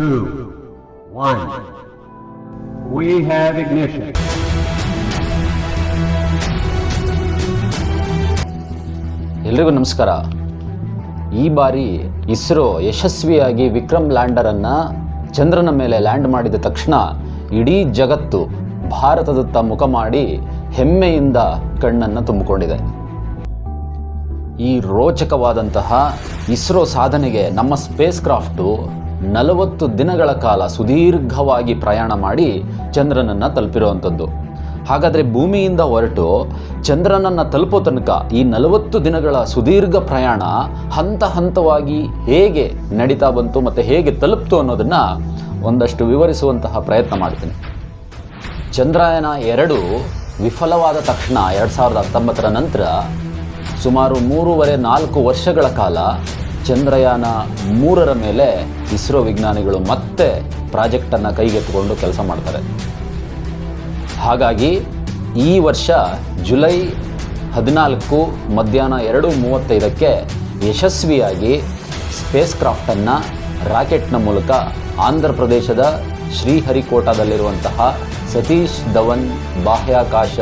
2, 1. We have ignition. ಎಲ್ರಿಗೂ ನಮಸ್ಕಾರ. ಈ ಬಾರಿ ಇಸ್ರೋ ಯಶಸ್ವಿಯಾಗಿ ವಿಕ್ರಮ್ ಲ್ಯಾಂಡರನ್ನು ಚಂದ್ರನ ಮೇಲೆ ಲ್ಯಾಂಡ್ ಮಾಡಿದ ತಕ್ಷಣ ಇಡೀ ಜಗತ್ತು ಭಾರತದತ್ತ ಮುಖ ಮಾಡಿ ಹೆಮ್ಮೆಯಿಂದ ಕಣ್ಣನ್ನು ತುಂಬಿಕೊಂಡಿದೆ. ಈ ರೋಚಕವಾದಂತಹ ಇಸ್ರೋ ಸಾಧನೆಗೆ ನಮ್ಮ ಸ್ಪೇಸ್ ಕ್ರಾಫ್ಟು 40 ದಿನಗಳ ಕಾಲ ಸುದೀರ್ಘವಾಗಿ ಪ್ರಯಾಣ ಮಾಡಿ ಚಂದ್ರನನ್ನು ತಲುಪಿರುವಂಥದ್ದು. ಹಾಗಾದರೆ ಭೂಮಿಯಿಂದ ಹೊರಟು ಚಂದ್ರನನ್ನು ತಲುಪೋ ತನಕ ಈ 40 ದಿನಗಳ ಸುದೀರ್ಘ ಪ್ರಯಾಣ ಹಂತ ಹಂತವಾಗಿ ಹೇಗೆ ನಡೀತಾ ಬಂತು ಮತ್ತು ಹೇಗೆ ತಲುಪ್ತು ಅನ್ನೋದನ್ನು ಒಂದಷ್ಟು ವಿವರಿಸುವಂತಹ ಪ್ರಯತ್ನ ಮಾಡ್ತೀನಿ. ಚಂದ್ರಯಾನ 2 ವಿಫಲವಾದ ತಕ್ಷಣ 2019 ನಂತರ ಸುಮಾರು 3.5-4 ವರ್ಷಗಳ ಕಾಲ ಚಂದ್ರಯಾನ 3 ಮೇಲೆ ಇಸ್ರೋ ವಿಜ್ಞಾನಿಗಳು ಮತ್ತೆ ಪ್ರಾಜೆಕ್ಟನ್ನು ಕೈಗೆತ್ತಿಕೊಂಡು ಕೆಲಸ ಮಾಡ್ತಾರೆ. ಹಾಗಾಗಿ ಈ ವರ್ಷ ಜುಲೈ 14 ಮಧ್ಯಾಹ್ನ 2:35 ಯಶಸ್ವಿಯಾಗಿ ಸ್ಪೇಸ್ ಕ್ರಾಫ್ಟನ್ನು ರಾಕೆಟ್ನ ಮೂಲಕ ಆಂಧ್ರ ಪ್ರದೇಶದ ಶ್ರೀಹರಿಕೋಟಾದಲ್ಲಿರುವಂತಹ ಸತೀಶ್ ಧವನ್ ಬಾಹ್ಯಾಕಾಶ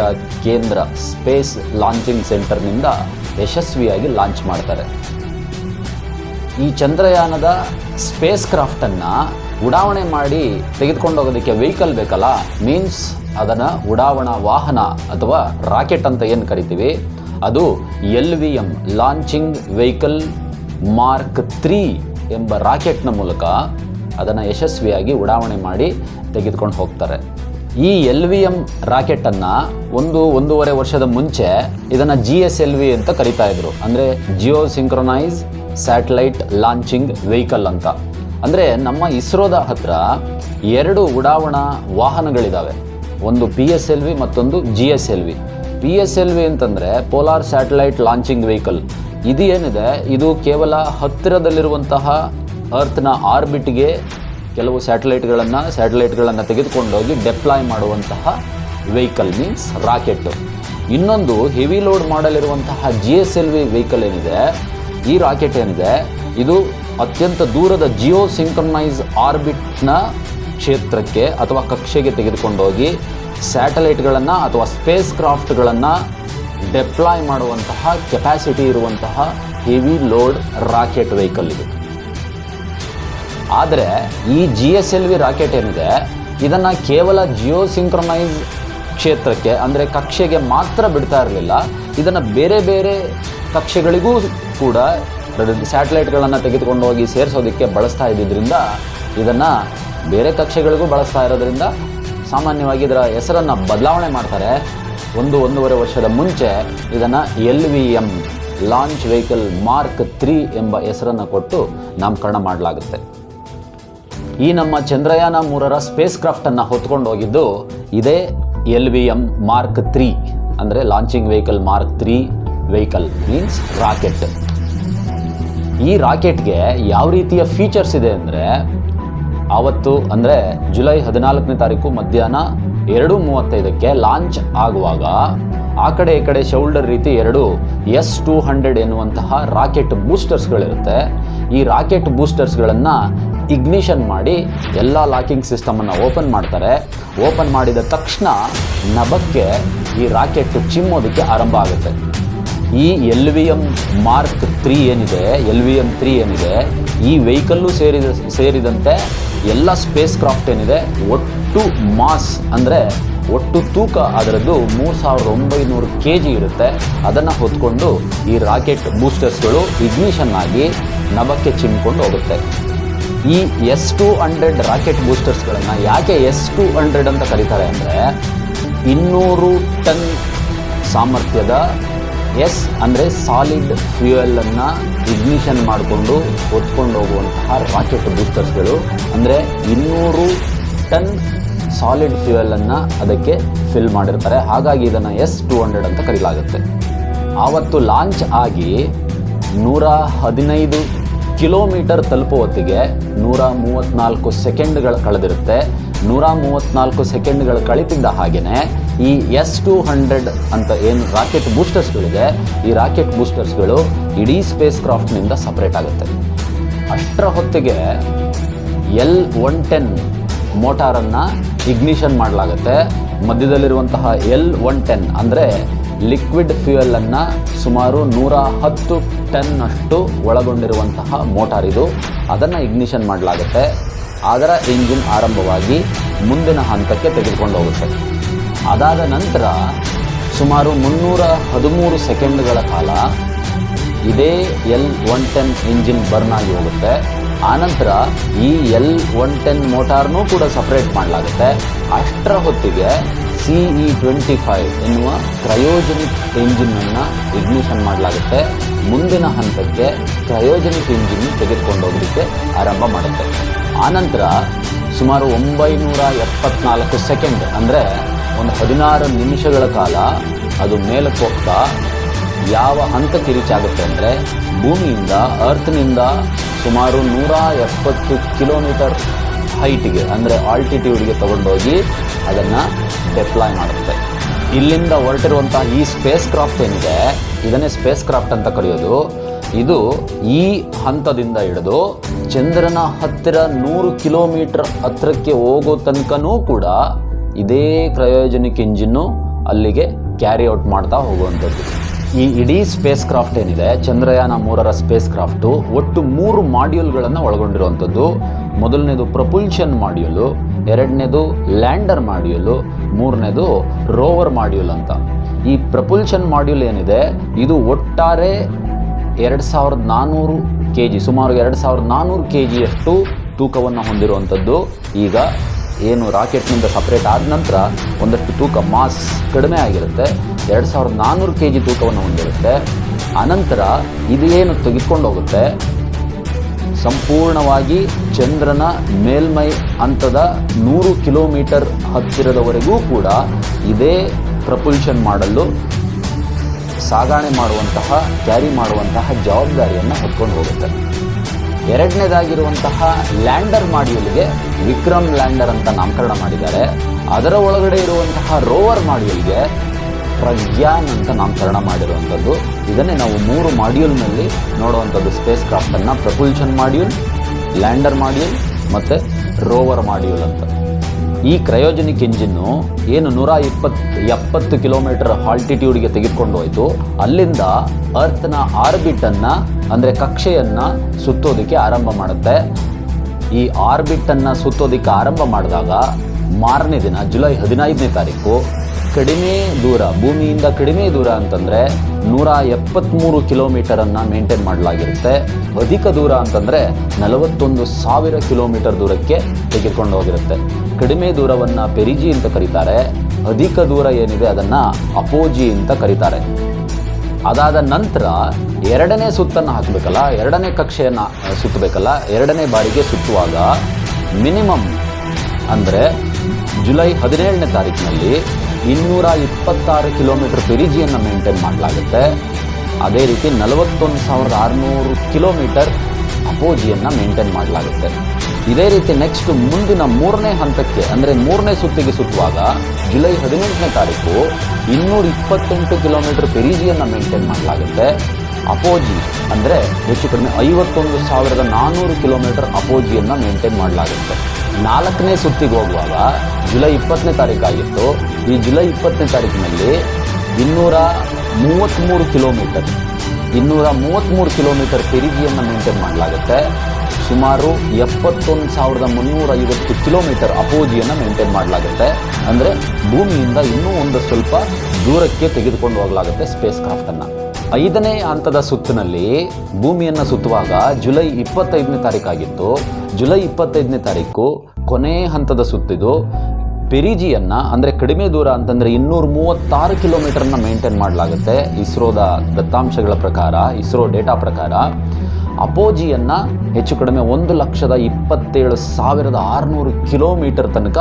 ಕೇಂದ್ರ ಸ್ಪೇಸ್ ಲಾಂಚಿಂಗ್ ಸೆಂಟರ್ನಿಂದ ಯಶಸ್ವಿಯಾಗಿ ಲಾಂಚ್ ಮಾಡ್ತಾರೆ. ಈ ಚಂದ್ರಯಾನದ ಸ್ಪೇಸ್ ಕ್ರಾಫ್ಟನ್ನು ಉಡಾವಣೆ ಮಾಡಿ ತೆಗೆದುಕೊಂಡು ಹೋಗೋದಕ್ಕೆ ವೆಹಿಕಲ್ ಬೇಕಲ್ಲ, ಮೀನ್ಸ್ ಅದನ್ನು ಉಡಾವಣಾ ವಾಹನ ಅಥವಾ ರಾಕೆಟ್ ಅಂತ ಏನು ಕರಿತೀವಿ, ಅದು LVM ಲಾಂಚಿಂಗ್ ವೆಹಿಕಲ್ ಮಾರ್ಕ್ 3 ಎಂಬ ರಾಕೆಟ್ನ ಮೂಲಕ ಅದನ್ನು ಯಶಸ್ವಿಯಾಗಿ ಉಡಾವಣೆ ಮಾಡಿ ತೆಗೆದುಕೊಂಡು ಹೋಗ್ತಾರೆ. ಈ LVM ರಾಕೆಟನ್ನು 1.5 ವರ್ಷದ ಮುಂಚೆ ಇದನ್ನು GSLV ಅಂತ ಕರಿತಾ ಇದ್ರು, ಅಂದರೆ Jio synchronise satellite launching vehicle ಅಂತ. ಅಂದರೆ ನಮ್ಮ ಇಸ್ರೋದ ಹತ್ರ 2 ಉಡಾವಣಾ ವಾಹನಗಳಿದ್ದಾವೆ, ಒಂದು PSLV ಮತ್ತೊಂದು GSLV. PSLV ಅಂತಂದರೆ ಪೋಲಾರ್ ಸ್ಯಾಟಲೈಟ್ ಲಾಂಚಿಂಗ್ ವೆಹಿಕಲ್. ಇದು ಏನಿದೆ, ಇದು ಕೇವಲ ಹತ್ತಿರದಲ್ಲಿರುವಂತಹ ಅರ್ತ್ನ ಆರ್ಬಿಟ್ಗೆ ಕೆಲವು ಸ್ಯಾಟಲೈಟ್ಗಳನ್ನು ತೆಗೆದುಕೊಂಡೋಗಿ ಡೆಪ್ಲಾಯ್ ಮಾಡುವಂತಹ ವೆಹಿಕಲ್, ಮೀನ್ಸ್ ರಾಕೆಟ್. ಇನ್ನೊಂದು ಹೆವಿ ಲೋಡ್ ಮಾಡಲಿರುವಂತಹ GSLV ವೆಹಿಕಲ್ ಏನಿದೆ, ಈ ರಾಕೆಟ್ ಏನಿದೆ, ಇದು ಅತ್ಯಂತ ದೂರದ ಜಿಯೋ ಸಿಂಕ್ರೊನೈಸ್ ಆರ್ಬಿಟ್ನ ಕ್ಷೇತ್ರಕ್ಕೆ ಅಥವಾ ಕಕ್ಷೆಗೆ ತೆಗೆದುಕೊಂಡೋಗಿ ಸ್ಯಾಟಲೈಟ್ಗಳನ್ನು ಅಥವಾ ಸ್ಪೇಸ್ ಕ್ರಾಫ್ಟ್ಗಳನ್ನು ಡೆಪ್ಲಾಯ್ ಮಾಡುವಂತಹ ಕೆಪಾಸಿಟಿ ಇರುವಂತಹ ಹೆವಿ ಲೋಡ್ ರಾಕೆಟ್ ವೆಹಿಕಲ್ ಇದು. ಆದರೆ ಈ GSLV ರಾಕೆಟ್ ಏನಿದೆ, ಇದನ್ನು ಕೇವಲ ಜಿಯೋ ಸಿಂಕ್ರೊನೈಸ್ ಕ್ಷೇತ್ರಕ್ಕೆ ಅಂದರೆ ಕಕ್ಷೆಗೆ ಮಾತ್ರ ಬಿಡ್ತಾ ಇರಲಿಲ್ಲ, ಇದನ್ನು ಬೇರೆ ಬೇರೆ ಕಕ್ಷೆಗಳಿಗೂ ಕೂಡ ಸ್ಯಾಟಲೈಟ್ಗಳನ್ನು ತೆಗೆದುಕೊಂಡು ಹೋಗಿ ಸೇರಿಸೋದಕ್ಕೆ ಬಳಸ್ತಾ ಇದ್ದಿದ್ದರಿಂದ ಇದನ್ನು ಬೇರೆ ಕಕ್ಷೆಗಳಿಗೂ ಬಳಸ್ತಾ ಇರೋದ್ರಿಂದ ಸಾಮಾನ್ಯವಾಗಿ ಇದರ ಹೆಸರನ್ನು ಬದಲಾವಣೆ ಮಾಡ್ತಾರೆ. 1.5 ವರ್ಷದ ಮುಂಚೆ ಇದನ್ನು LVM ಲಾಂಚ್ ವೆಹಿಕಲ್ ಮಾರ್ಕ್ 3 ಎಂಬ ಹೆಸರನ್ನು ಕೊಟ್ಟು ನಾಮಕರಣ ಮಾಡಲಾಗುತ್ತೆ. ಈ ನಮ್ಮ ಚಂದ್ರಯಾನ 3 ಸ್ಪೇಸ್ ಕ್ರಾಫ್ಟನ್ನು ಹೊತ್ಕೊಂಡು ಹೋಗಿದ್ದು ಇದೇ LVM ಮಾರ್ಕ್ 3, ಅಂದರೆ launching vehicle mark 3 vehicle, means rocket. ಈ ರಾಕೆಟ್ಗೆ ಯಾವ ರೀತಿಯ ಫೀಚರ್ಸ್ ಇದೆ ಅಂದರೆ, ಆವತ್ತು ಅಂದರೆ ಜುಲೈ 14 ಮಧ್ಯಾಹ್ನ 2:35 ಲಾಂಚ್ ಆಗುವಾಗ ಆ ಕಡೆ ಈ ಕಡೆ ಶೋಲ್ಡರ್ ರೀತಿ 2 S-200 ಎನ್ನುವಂತಹ ರಾಕೆಟ್ ಬೂಸ್ಟರ್ಸ್ಗಳಿರುತ್ತೆ. ಈ ರಾಕೆಟ್ ಬೂಸ್ಟರ್ಸ್ಗಳನ್ನು ಇಗ್ನಿಷನ್ ಮಾಡಿ ಎಲ್ಲ ಲಾಕಿಂಗ್ ಸಿಸ್ಟಮನ್ನು ಓಪನ್ ಮಾಡ್ತಾರೆ. ಓಪನ್ ಮಾಡಿದ ತಕ್ಷಣ ನಭಕ್ಕೆ ಈ ರಾಕೆಟ್ ಚಿಮ್ಮೋದಕ್ಕೆ ಆರಂಭ ಆಗುತ್ತೆ. ಈ LVM ಮಾರ್ಕ್ 3 ಏನಿದೆ, LVM 3 ಏನಿದೆ, ಈ ವೆಹಿಕಲ್ಲು ಸೇರಿದಂತೆ ಎಲ್ಲ ಸ್ಪೇಸ್ ಕ್ರಾಫ್ಟ್ ಏನಿದೆ, ಒಟ್ಟು ಮಾಸ್ ಅಂದರೆ ಒಟ್ಟು ತೂಕ ಅದರದ್ದು 3900 kg ಇರುತ್ತೆ. ಅದನ್ನು ಹೊತ್ಕೊಂಡು ಈ ರಾಕೆಟ್ ಬೂಸ್ಟರ್ಸ್ಗಳು ಇಗ್ನಿಷನ್ ಆಗಿ ನಭಕ್ಕೆ ಚಿಮ್ಕೊಂಡು ಹೋಗುತ್ತೆ. ಈ S-200 ರಾಕೆಟ್ ಬೂಸ್ಟರ್ಸ್ಗಳನ್ನು ಯಾಕೆ S-200 ಅಂತ ಕರೀತಾರೆ ಅಂದರೆ, 200 ಟನ್ ಸಾಮರ್ಥ್ಯದ ಎಸ್ ಅಂದರೆ ಸಾಲಿಡ್ ಫ್ಯೂಯಲನ್ನು ಇಗ್ನಿಷನ್ ಮಾಡಿಕೊಂಡು ಹೊತ್ಕೊಂಡು ಹೋಗುವಂತಹ ರಾಕೆಟ್ ಬೂಸ್ಟರ್ಸ್ಗಳು. ಅಂದರೆ 200 ಟನ್ ಸಾಲಿಡ್ ಫ್ಯೂಯಲನ್ನು ಅದಕ್ಕೆ ಫಿಲ್ ಮಾಡಿರ್ತಾರೆ. ಹಾಗಾಗಿ ಇದನ್ನು S-200 ಅಂತ ಕರೀಲಾಗುತ್ತೆ. ಆವತ್ತು ಲಾಂಚ್ ಆಗಿ 115 ಕಿಲೋಮೀಟರ್ ತಲುಪುವ ಹೊತ್ತಿಗೆ 134 ಸೆಕೆಂಡ್ಗಳು ಕಳೆದಿರುತ್ತೆ. 134 ಸೆಕೆಂಡ್ಗಳು ಕಳೀತಿದ್ದ ಹಾಗೆಯೇ ಈ S-200 ಅಂತ ಏನು ರಾಕೆಟ್ ಬೂಸ್ಟರ್ಸ್ಗಳಿದೆ, ಈ ರಾಕೆಟ್ ಬೂಸ್ಟರ್ಸ್ಗಳು ಇಡೀ ಸ್ಪೇಸ್ ಕ್ರಾಫ್ಟ್ನಿಂದ ಸಪ್ರೇಟ್ ಆಗುತ್ತೆ. ಅಷ್ಟರ ಹೊತ್ತಿಗೆ L110 ಮೋಟಾರನ್ನು ಇಗ್ನಿಷನ್ ಮಾಡಲಾಗುತ್ತೆ. ಮಧ್ಯದಲ್ಲಿರುವಂತಹ L110 ಅಂದರೆ ಲಿಕ್ವಿಡ್ ಫ್ಯೂಯಲನ್ನು ಸುಮಾರು 110 ಟನ್ನಷ್ಟು ಒಳಗೊಂಡಿರುವಂತಹ ಮೋಟಾರ್ ಇದು. ಅದನ್ನು ಇಗ್ನಿಷನ್ ಮಾಡಲಾಗುತ್ತೆ. ಅದರ ಇಂಜಿನ್ ಆರಂಭವಾಗಿ ಮುಂದಿನ ಹಂತಕ್ಕೆ ತೆಗೆದುಕೊಂಡು ಹೋಗುತ್ತೆ. ಅದಾದ ನಂತರ ಸುಮಾರು 313 ಸೆಕೆಂಡ್ಗಳ ಕಾಲ ಇದೇ L110 ಇಂಜಿನ್ ಬರ್ನ್ ಆಗಿ ಹೋಗುತ್ತೆ. ಆನಂತರ ಈ L110 ಮೋಟಾರ್ನೂ ಕೂಡ ಸಪ್ರೇಟ್ ಮಾಡಲಾಗುತ್ತೆ. ಅಷ್ಟರ ಹೊತ್ತಿಗೆ CE25 ಎನ್ನುವ ಕ್ರಯೋಜನಿಕ್ ಇಂಜಿನನ್ನು ಇಗ್ನಿಷನ್ ಮಾಡಲಾಗುತ್ತೆ. ಮುಂದಿನ ಹಂತಕ್ಕೆ ಕ್ರಯೋಜನಿಕ್ ಇಂಜಿನ್ ತೆಗೆದುಕೊಂಡು ಹೋಗಲಿಕ್ಕೆ ಆರಂಭ ಮಾಡುತ್ತೆ. ಆನಂತರ ಸುಮಾರು 974 ಸೆಕೆಂಡ್ ಅಂದರೆ ಒಂದು 16 ನಿಮಿಷಗಳ ಕಾಲ ಅದು ಮೇಲಕ್ಕೆ ಹೋಗ್ತಾ ಯಾವ ಹಂತಕ್ಕೆ ರೀಚ್ ಆಗುತ್ತೆ ಅಂದರೆ ಭೂಮಿಯಿಂದ ಅರ್ತ್ನಿಂದ ಸುಮಾರು 170 ಕಿಲೋಮೀಟರ್ ಹೈಟಿಗೆ ಅಂದರೆ ಆಲ್ಟಿಟ್ಯೂಡ್ಗೆ ತಗೊಂಡೋಗಿ ಅದನ್ನು ಡೆಪ್ಲಾಯ್ ಮಾಡುತ್ತೆ. ಇಲ್ಲಿಂದ ಹೊರಟಿರುವಂಥ ಈ ಸ್ಪೇಸ್ ಕ್ರಾಫ್ಟ್ ಏನಿದೆ ಇದನ್ನೇ ಸ್ಪೇಸ್ ಕ್ರಾಫ್ಟ್ ಅಂತ ಕರೆಯೋದು. ಇದು ಈ ಹಂತದಿಂದ ಹಿಡಿದು ಚಂದ್ರನ ಹತ್ತಿರ 100 ಕಿಲೋಮೀಟರ್ ಹತ್ತಿರಕ್ಕೆ ಹೋಗೋ ತನಕನೂ ಕೂಡ ಇದೇ ಕ್ರಯೋಜನಿಕ್ ಇಂಜಿನ್ನು ಅಲ್ಲಿಗೆ ಕ್ಯಾರಿ ಔಟ್ ಮಾಡ್ತಾ ಹೋಗುವಂಥದ್ದು. ಈ ಇಡೀ ಸ್ಪೇಸ್ ಕ್ರಾಫ್ಟ್ ಏನಿದೆ ಚಂದ್ರಯಾನ 3ರ ಸ್ಪೇಸ್ ಕ್ರಾಫ್ಟು ಒಟ್ಟು 3 ಮಾಡ್ಯೂಲ್ಗಳನ್ನು ಒಳಗೊಂಡಿರುವಂಥದ್ದು. ಮೊದಲನೇದು ಪ್ರಪುಲ್ಷನ್ ಮಾಡ್ಯೂಲು, ಎರಡನೇದು ಲ್ಯಾಂಡರ್ ಮಾಡ್ಯೂಲು, ಮೂರನೇದು ರೋವರ್ ಮಾಡ್ಯೂಲ್ ಅಂತ. ಈ ಪ್ರಪುಲ್ಷನ್ ಮಾಡ್ಯೂಲ್ ಏನಿದೆ ಇದು ಒಟ್ಟಾರೆ 2400 kg ಸುಮಾರು 2400 kgಯಷ್ಟು ತೂಕವನ್ನು ಹೊಂದಿರುವಂಥದ್ದು. ಈಗ ಏನು ರಾಕೆಟ್ನಿಂದ ಸಪ್ರೇಟ್ ಆದ ನಂತರ ಒಂದಷ್ಟು ತೂಕ ಮಾಸ್ ಕಡಿಮೆ ಆಗಿರುತ್ತೆ. 2400 kg ತೂಕವನ್ನು ಹೊಂದಿರುತ್ತೆ. ಅನಂತರ ಇದು ಏನು ತೆಗೆದುಕೊಂಡು ಹೋಗುತ್ತೆ ಸಂಪೂರ್ಣವಾಗಿ ಚಂದ್ರನ ಮೇಲ್ಮೈ ಹಂತದ 100 ಕಿಲೋಮೀಟರ್ ಹತ್ತಿರದವರೆಗೂ ಕೂಡ ಇದೇ ಪ್ರಪುಲ್ಷನ್ ಮಾಡಲು ಸಾಗಣೆ ಮಾಡುವಂತಹ ಕ್ಯಾರಿ ಮಾಡುವಂತಹ ಜವಾಬ್ದಾರಿಯನ್ನು ಹೊತ್ಕೊಂಡು ಹೋಗುತ್ತೆ. ಎರಡನೇದಾಗಿರುವಂತಹ ಲ್ಯಾಂಡರ್ ಮಾಡ್ಯೂಲ್ಗೆ ವಿಕ್ರಮ್ ಲ್ಯಾಂಡರ್ ಅಂತ ನಾಮಕರಣ ಮಾಡಿದ್ದಾರೆ. ಅದರ ಒಳಗಡೆ ಇರುವಂತಹ ರೋವರ್ ಮಾಡ್ಯೂಲ್ಗೆ ಪ್ರಜ್ಞಾನ್ ಅಂತ ನಾಮಕರಣ ಮಾಡಿರುವಂಥದ್ದು. ಇದನ್ನೇ ನಾವು 3 ಮಾಡ್ಯೂಲ್ನಲ್ಲಿ ನೋಡುವಂಥದ್ದು ಸ್ಪೇಸ್ ಕ್ರಾಫ್ಟನ್ನು ಪ್ರಪುಲ್ಷನ್ ಮಾಡ್ಯೂಲ್, ಲ್ಯಾಂಡರ್ ಮಾಡ್ಯೂಲ್ ಮತ್ತು ರೋವರ್ ಮಾಡ್ಯೂಲ್ ಅಂತ. ಈ ಕ್ರಯೋಜನಿಕ್ ಇಂಜಿನ್ನು ಏನು 170 ಕಿಲೋಮೀಟರ್ ಆಲ್ಟಿಟ್ಯೂಡ್ಗೆ ತೆಗೆದುಕೊಂಡು ಹೋಯಿತು, ಅಲ್ಲಿಂದ ಅರ್ತ್ನ ಆರ್ಬಿಟನ್ನು ಅಂದರೆ ಕಕ್ಷೆಯನ್ನು ಸುತ್ತೋದಕ್ಕೆ ಆರಂಭ ಮಾಡುತ್ತೆ. ಈ ಆರ್ಬಿಟನ್ನು ಸುತ್ತೋದಕ್ಕೆ ಆರಂಭ ಮಾಡಿದಾಗ ಮಾರನೇ ದಿನ ಜುಲೈ 15ನೇ ತಾರೀಕು ಕಡಿಮೆ ದೂರ ಭೂಮಿಯಿಂದ ಕಡಿಮೆ ದೂರ ಅಂತಂದರೆ 173 ಕಿಲೋಮೀಟರನ್ನು ಮೇಂಟೈನ್ ಮಾಡಲಾಗಿರುತ್ತೆ. ಅಧಿಕ ದೂರ ಅಂತಂದರೆ 41,000 ಕಿಲೋಮೀಟರ್ ದೂರಕ್ಕೆ ತೆಗೆದುಕೊಂಡು ಹೋಗಿರುತ್ತೆ. ಕಡಿಮೆ ದೂರವನ್ನು ಪೆರಿಜಿ ಅಂತ ಕರೀತಾರೆ. ಅಧಿಕ ದೂರ ಏನಿದೆ ಅದನ್ನು ಅಪೋಜಿ ಅಂತ ಕರೀತಾರೆ. ಅದಾದ ನಂತರ ಎರಡನೇ ಸುತ್ತನ್ನು ಹಾಕಬೇಕಲ್ಲ, ಎರಡನೇ ಕಕ್ಷೆಯನ್ನು ಸುತ್ತಬೇಕಲ್ಲ, ಎರಡನೇ ಬಾರಿಗೆ ಸುತ್ತುವಾಗ ಮಿನಿಮಮ್ ಅಂದರೆ ಜುಲೈ 17ನೇ ತಾರೀಕಿನಲ್ಲಿ 226 ಕಿಲೋಮೀಟರ್ ಪೆರಿಜಿಯನ್ನು ಮೇಂಟೈನ್ ಮಾಡಲಾಗುತ್ತೆ. ಅದೇ ರೀತಿ 41,600 ಕಿಲೋಮೀಟರ್ ಅಪೋಜಿಯನ್ನು ಮೇಂಟೈನ್ ಮಾಡಲಾಗುತ್ತೆ. ಇದೇ ರೀತಿ ನೆಕ್ಸ್ಟ್ ಮುಂದಿನ 3ನೇ ಹಂತಕ್ಕೆ ಅಂದರೆ 3ನೇ ಸುತ್ತಿಗೆ ಸುತ್ತುವಾಗ ಜುಲೈ 18ನೇ ತಾರೀಕು 228 ಕಿಲೋಮೀಟರ್ ಪೆರಿಜಿಯನ್ನು ಮೇಂಟೈನ್ ಮಾಡಲಾಗುತ್ತೆ. ಅಪೋಜಿ ಅಂದರೆ ಹೆಚ್ಚು ಕಡಿಮೆ 51,400 ಕಿಲೋಮೀಟರ್ ಅಪೋಜಿಯನ್ನು ಮೇಂಟೈನ್ ಮಾಡಲಾಗುತ್ತೆ. 4ನೇ ಸುತ್ತಿಗೆ ಹೋಗುವಾಗ ಜುಲೈ 20ನೇ ತಾರೀಕಾಗಿತ್ತು. ಈ ಜುಲೈ 20ನೇ ತಾರೀಕಿನಲ್ಲಿ 233 ಕಿಲೋಮೀಟರ್ ಪೆರಿಜಿಯನ್ನು ಮೇಂಟೈನ್ ಮಾಡಲಾಗುತ್ತೆ. ಸುಮಾರು 71,350 ಕಿಲೋಮೀಟರ್ ಅಪೋಜಿಯನ್ನು ಮೇಂಟೈನ್ ಮಾಡಲಾಗುತ್ತೆ. ಅಂದರೆ ಭೂಮಿಯಿಂದ ಇನ್ನೂ ಒಂದು ಸ್ವಲ್ಪ ದೂರಕ್ಕೆ ತೆಗೆದುಕೊಂಡು ಹೋಗಲಾಗುತ್ತೆ ಸ್ಪೇಸ್ ಕ್ರಾಫ್ಟನ್ನು. 5ನೇ ಹಂತದ ಸುತ್ತಿನಲ್ಲಿ ಭೂಮಿಯನ್ನು ಸುತ್ತುವಾಗ ಜುಲೈ 25ನೇ ತಾರೀಕಾಗಿತ್ತು. ಜುಲೈ 25ನೇ ತಾರೀಕು ಕೊನೆ ಹಂತದ ಸುತ್ತಿದು. ಪೆರಿಜಿಯನ್ನು ಅಂದರೆ ಕಡಿಮೆ ದೂರ ಅಂತಂದರೆ 236 ಕಿಲೋಮೀಟರ್ನ ಮೇಂಟೈನ್ ಮಾಡಲಾಗುತ್ತೆ ಇಸ್ರೋದ ದತ್ತಾಂಶಗಳ ಪ್ರಕಾರ, ಇಸ್ರೋ ಡೇಟಾ ಪ್ರಕಾರ. ಅಪೋಜಿಯನ್ನು ಹೆಚ್ಚು ಕಡಿಮೆ 1,27,600 ಕಿಲೋಮೀಟರ್ ತನಕ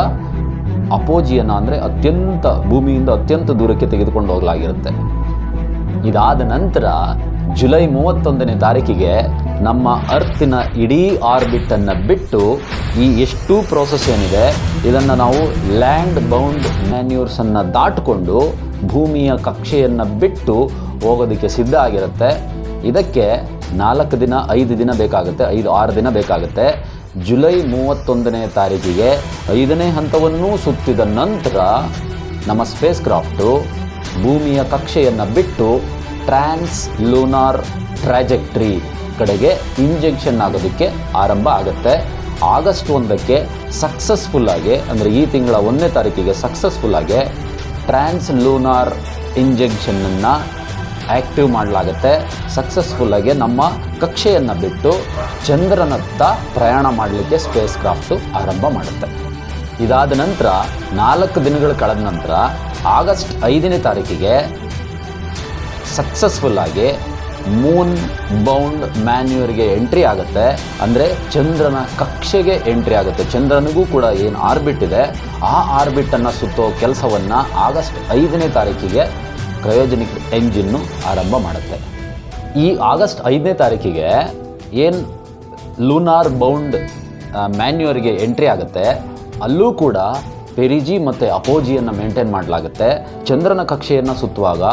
ಅಪೋಜಿಯನ್ನು ಅಂದರೆ ಭೂಮಿಯಿಂದ ಅತ್ಯಂತ ದೂರಕ್ಕೆ ತೆಗೆದುಕೊಂಡು ಹೋಗಲಾಗಿರುತ್ತೆ. ಇದಾದ ನಂತರ ಜುಲೈ 31ನೇ ತಾರೀಕಿಗೆ ನಮ್ಮ ಅರ್ತಿನ ಇಡೀ ಆರ್ಬಿಟನ್ನು ಬಿಟ್ಟು ಈ ಎಷ್ಟು ಪ್ರೋಸೆಸ್ ಏನಿದೆ ಇದನ್ನು ನಾವು ಲ್ಯಾಂಡ್ ಬೌಂಡ್ ಮ್ಯಾನ್ಯೂರ್ಸನ್ನು ದಾಟಿಕೊಂಡು ಭೂಮಿಯ ಕಕ್ಷೆಯನ್ನು ಬಿಟ್ಟು ಹೋಗೋದಕ್ಕೆ ಸಿದ್ಧ ಆಗಿರುತ್ತೆ. ಇದಕ್ಕೆ 4 ದಿನ 5 ದಿನ ಬೇಕಾಗುತ್ತೆ, 5-6 ದಿನ ಬೇಕಾಗುತ್ತೆ. ಜುಲೈ 31ನೇ ತಾರೀಕಿಗೆ 5ನೇ ಹಂತವನ್ನೂ ಸುತ್ತಿದ ನಂತರ ನಮ್ಮ ಸ್ಪೇಸ್ ಕ್ರಾಫ್ಟು ಭೂಮಿಯ ಕಕ್ಷೆಯನ್ನು ಬಿಟ್ಟು ಟ್ರಾನ್ಸ್ ಲೂನಾರ್ ಟ್ರ್ಯಾಜೆಕ್ಟ್ರಿ ಕಡೆಗೆ ಇಂಜೆಕ್ಷನ್ ಆಗೋದಕ್ಕೆ ಆರಂಭ ಆಗುತ್ತೆ. ಆಗಸ್ಟ್ 1ಕ್ಕೆ ಸಕ್ಸಸ್ಫುಲ್ಲಾಗಿ, ಅಂದರೆ ಈ ತಿಂಗಳ 1ನೇ ತಾರೀಕಿಗೆ ಸಕ್ಸಸ್ಫುಲ್ಲಾಗಿ ಟ್ರಾನ್ಸ್ ಲೂನಾರ್ ಇಂಜೆಕ್ಷನನ್ನು ಆ್ಯಕ್ಟಿವ್ ಮಾಡಲಾಗುತ್ತೆ. ಸಕ್ಸಸ್ಫುಲ್ಲಾಗಿ ನಮ್ಮ ಕಕ್ಷೆಯನ್ನು ಬಿಟ್ಟು ಚಂದ್ರನತ್ತ ಪ್ರಯಾಣ ಮಾಡಲಿಕ್ಕೆ ಸ್ಪೇಸ್ ಕ್ರಾಫ್ಟು ಆರಂಭ ಮಾಡುತ್ತೆ. ಇದಾದ ನಂತರ 4 ದಿನಗಳು ಕಳೆದ ನಂತರ ಆಗಸ್ಟ್ 5ನೇ ತಾರೀಕಿಗೆ ಸಕ್ಸಸ್ಫುಲ್ಲಾಗಿ ಮೂನ್ ಬೌಂಡ್ ಮ್ಯಾನ್ಯೂರ್ಗೆ ಎಂಟ್ರಿ ಆಗುತ್ತೆ. ಅಂದರೆ ಚಂದ್ರನ ಕಕ್ಷೆಗೆ ಎಂಟ್ರಿ ಆಗುತ್ತೆ. ಚಂದ್ರನಿಗೂ ಕೂಡ ಏನು ಆರ್ಬಿಟ್ ಇದೆ ಆ ಆರ್ಬಿಟನ್ನು ಸುತ್ತೋ ಕೆಲಸವನ್ನು ಆಗಸ್ಟ್ 5ನೇ ತಾರೀಕಿಗೆ ಕ್ರಯೋಜನಿಕ್ ಎಂಜಿನ್ನು ಆರಂಭ ಮಾಡುತ್ತೆ. ಈ ಆಗಸ್ಟ್ 5ನೇ ತಾರೀಕಿಗೆ ಏನು ಲೂನಾರ್ ಬೌಂಡ್ ಮ್ಯಾನ್ಯೂರ್ಗೆ ಎಂಟ್ರಿ ಆಗುತ್ತೆ, ಅಲ್ಲೂ ಕೂಡ ಪೆರಿಜಿ ಮತ್ತು ಅಪೋಜಿಯನ್ನು ಮೇಂಟೈನ್ ಮಾಡಲಾಗುತ್ತೆ. ಚಂದ್ರನ ಕಕ್ಷೆಯನ್ನು ಸುತ್ತುವಾಗ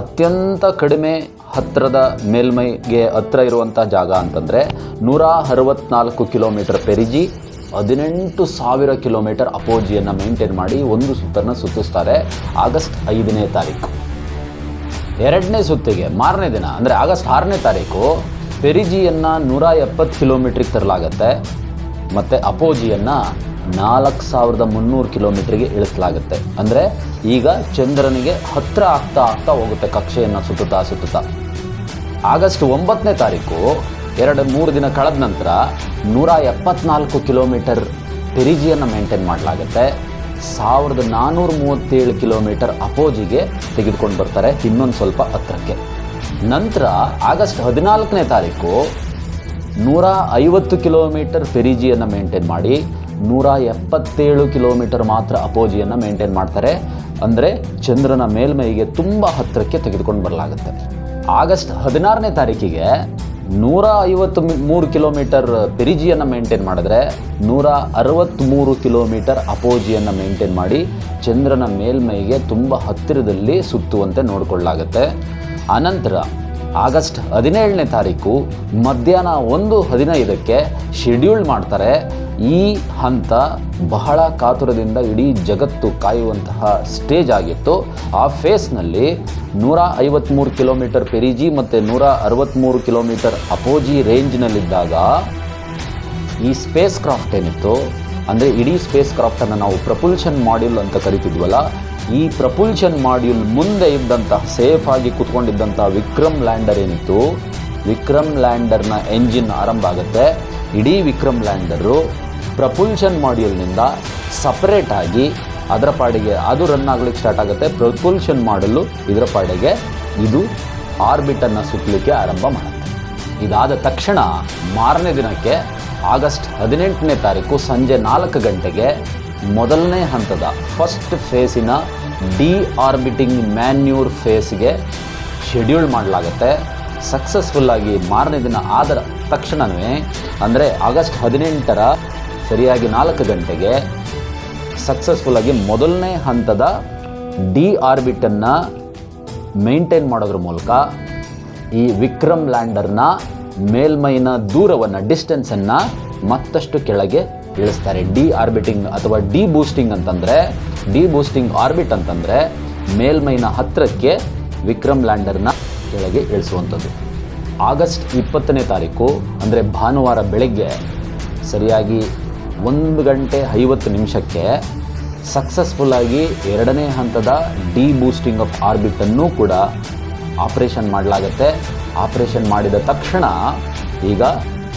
ಅತ್ಯಂತ ಕಡಿಮೆ ಹತ್ತಿರದ ಮೇಲ್ಮೈಗೆ ಹತ್ತಿರ ಇರುವಂಥ ಜಾಗ ಅಂತಂದರೆ 164 ಕಿಲೋಮೀಟರ್ ಪೆರಿಜಿ, 18,000 ಕಿಲೋಮೀಟರ್ ಅಪೋಜಿಯನ್ನು ಮೇಂಟೈನ್ ಮಾಡಿ ಒಂದು ಸುತ್ತನ್ನು ಸುತ್ತಿಸ್ತಾರೆ ಆಗಸ್ಟ್ 5ನೇ ತಾರೀಕು. 2ನೇ ಸುತ್ತಿಗೆ ಮಾರನೇ ದಿನ ಅಂದರೆ ಆಗಸ್ಟ್ 6ನೇ ತಾರೀಕು ಪೆರಿಜಿಯನ್ನು 170 ಕಿಲೋಮೀಟ್ರಿಗೆ ತರಲಾಗುತ್ತೆ ಮತ್ತು ಅಪೋಜಿಯನ್ನು 4,300 ಕಿಲೋಮೀಟ್ರಿಗೆ ಇಳಿಸಲಾಗುತ್ತೆ. ಅಂದರೆ ಈಗ ಚಂದ್ರನಿಗೆ ಹತ್ತಿರ ಆಗ್ತಾ ಹೋಗುತ್ತೆ ಕಕ್ಷೆಯನ್ನು ಸುತ್ತುತ್ತಾ. ಆಗಸ್ಟ್ 9ನೇ ತಾರೀಕು 2-3 ದಿನ ಕಳೆದ ನಂತರ 174 ಕಿಲೋಮೀಟರ್ ಪೆರಿಜಿಯನ್ನು ಮೇಂಟೈನ್ ಮಾಡಲಾಗುತ್ತೆ. 1437 ಕಿಲೋಮೀಟರ್ ಅಪೋಜಿಗೆ ತೆಗೆದುಕೊಂಡು ಬರ್ತಾರೆ, ಇನ್ನೊಂದು ಸ್ವಲ್ಪ ಹತ್ತಿರಕ್ಕೆ. ನಂತರ ಆಗಸ್ಟ್ 14ನೇ ತಾರೀಕು 150 ಕಿಲೋಮೀಟರ್ ಪೆರಿಜಿಯನ್ನು ಮೇಂಟೈನ್ ಮಾಡಿ 177 ಕಿಲೋಮೀಟರ್ ಮಾತ್ರ ಅಪೋಜಿಯನ್ನು ಮೇಂಟೈನ್ ಮಾಡ್ತಾರೆ. ಅಂದರೆ ಚಂದ್ರನ ಮೇಲ್ಮೈಗೆ ತುಂಬ ಹತ್ತಿರಕ್ಕೆ ತೆಗೆದುಕೊಂಡು ಬರಲಾಗುತ್ತೆ. ಆಗಸ್ಟ್ 16ನೇ ತಾರೀಕಿಗೆ 153 ಕಿಲೋಮೀಟರ್ ಪೆರಿಜಿಯನ್ನು ಮೇಂಟೈನ್ ಮಾಡಿದ್ರೆ 163 ಕಿಲೋಮೀಟರ್ ಅಪೋಜಿಯನ್ನು ಮೇಂಟೈನ್ ಮಾಡಿ ಚಂದ್ರನ ಮೇಲ್ಮೈಗೆ ತುಂಬ ಹತ್ತಿರದಲ್ಲಿ ಸುತ್ತುವಂತೆ ನೋಡಿಕೊಳ್ಳಲಾಗುತ್ತೆ. ಅನಂತರ ಆಗಸ್ಟ್ 17ನೇ ತಾರೀಕು ಮಧ್ಯಾಹ್ನ 1:15ಕ್ಕೆ ಶೆಡ್ಯೂಲ್ ಮಾಡ್ತಾರೆ. ಈ ಹಂತ ಬಹಳ ಕಾತುರದಿಂದ ಇಡೀ ಜಗತ್ತು ಕಾಯುವಂತಹ ಸ್ಟೇಜ್ ಆಗಿತ್ತು. ಆ ಫೇಸ್ನಲ್ಲಿ 153 ಕಿಲೋಮೀಟರ್ ಪೆರಿಜಿ ಮತ್ತು 163 ಕಿಲೋಮೀಟರ್ ಅಪೋಜಿ ರೇಂಜ್ನಲ್ಲಿದ್ದಾಗ ಈ ಸ್ಪೇಸ್ ಕ್ರಾಫ್ಟ್ ಏನಿತ್ತು, ಅಂದರೆ ಇಡೀ ಸ್ಪೇಸ್ ಕ್ರಾಫ್ಟನ್ನು ನಾವು ಪ್ರಪುಲ್ಷನ್ ಮಾಡ್ಯೂಲ್ ಅಂತ ಕರಿತಿದ್ವಲ್ಲ, ಈ ಪ್ರಪುಲ್ಷನ್ ಮಾಡ್ಯೂಲ್ ಮುಂದೆ ಇದ್ದಂತಹ ಸೇಫಾಗಿ ಕೂತ್ಕೊಂಡಿದ್ದಂಥ ವಿಕ್ರಮ್ ಲ್ಯಾಂಡರ್ ಏನಿತ್ತು, ವಿಕ್ರಮ್ ಲ್ಯಾಂಡರ್ನ ಎಂಜಿನ್ ಆರಂಭ ಆಗುತ್ತೆ. ಇಡೀ ವಿಕ್ರಮ್ ಲ್ಯಾಂಡರು ಪ್ರಪುಲ್ಷನ್ ಮಾಡ್ಯೂಲ್ನಿಂದ ಸಪ್ರೇಟಾಗಿ ಅದರ ಪಾಡಿಗೆ ಅದು ರನ್ ಆಗಲಿಕ್ಕೆ ಸ್ಟಾರ್ಟ್ ಆಗುತ್ತೆ. ಪ್ರಪುಲ್ಷನ್ ಮಾಡಲು ಇದರ ಪಾಡಿಗೆ ಇದು ಆರ್ಬಿಟನ್ನು ಸುತ್ತಲಿಕ್ಕೆ ಆರಂಭ ಮಾಡುತ್ತೆ. ಇದಾದ ತಕ್ಷಣ ಮಾರನೇ ದಿನಕ್ಕೆ ಆಗಸ್ಟ್ 18ನೇ ತಾರೀಕು ಸಂಜೆ 4 ಗಂಟೆಗೆ ಮೊದಲನೇ ಹಂತದ ಫಸ್ಟ್ ಫೇಸಿನ ಡಿ ಆರ್ಬಿಟಿಂಗ್ ಮ್ಯಾನ್ಯೂರ್ ಫೇಸ್ಗೆ ಶೆಡ್ಯೂಲ್ ಮಾಡಲಾಗುತ್ತೆ. ಸಕ್ಸಸ್ಫುಲ್ಲಾಗಿ ಮಾರನೇ ದಿನ ಆದ ತಕ್ಷಣವೇ ಅಂದರೆ ಆಗಸ್ಟ್ 18ರ ಸರಿಯಾಗಿ 4 ಗಂಟೆಗೆ ಸಕ್ಸಸ್ಫುಲ್ಲಾಗಿ ಮೊದಲನೇ ಹಂತದ ಡಿ ಆರ್ಬಿಟನ್ನು ಮೇಂಟೈನ್ ಮಾಡೋದ್ರ ಮೂಲಕ ಈ ವಿಕ್ರಮ್ ಲ್ಯಾಂಡರ್ನ ಮೇಲ್ಮೈನ ದೂರವನ್ನು ಡಿಸ್ಟೆನ್ಸನ್ನು ಮತ್ತಷ್ಟು ಕೆಳಗೆ ಇಳಿಸ್ತಾರೆ. ಡಿ ಆರ್ಬಿಟಿಂಗ್ ಅಥವಾ ಡಿ ಬೂಸ್ಟಿಂಗ್ ಅಂತಂದರೆ, ಡಿ ಬೂಸ್ಟಿಂಗ್ ಆರ್ಬಿಟ್ ಅಂತಂದರೆ ಮೇಲ್ಮೈನ ಹತ್ತಿರಕ್ಕೆ ವಿಕ್ರಮ್ ಲ್ಯಾಂಡರ್ನ ಕೆಳಗೆ ಇಳಿಸುವಂಥದ್ದು. ಆಗಸ್ಟ್ 20ನೇ ತಾರೀಕು ಅಂದರೆ ಭಾನುವಾರ ಬೆಳಗ್ಗೆ ಸರಿಯಾಗಿ 1:50 ಸಕ್ಸಸ್ಫುಲ್ಲಾಗಿ 2ನೇ ಹಂತದ ಡಿ ಬೂಸ್ಟಿಂಗ್ ಆಫ್ ಆರ್ಬಿಟನ್ನು ಕೂಡ ಆಪರೇಷನ್ ಮಾಡಲಾಗುತ್ತೆ. ಆಪರೇಷನ್ ಮಾಡಿದ ತಕ್ಷಣ ಈಗ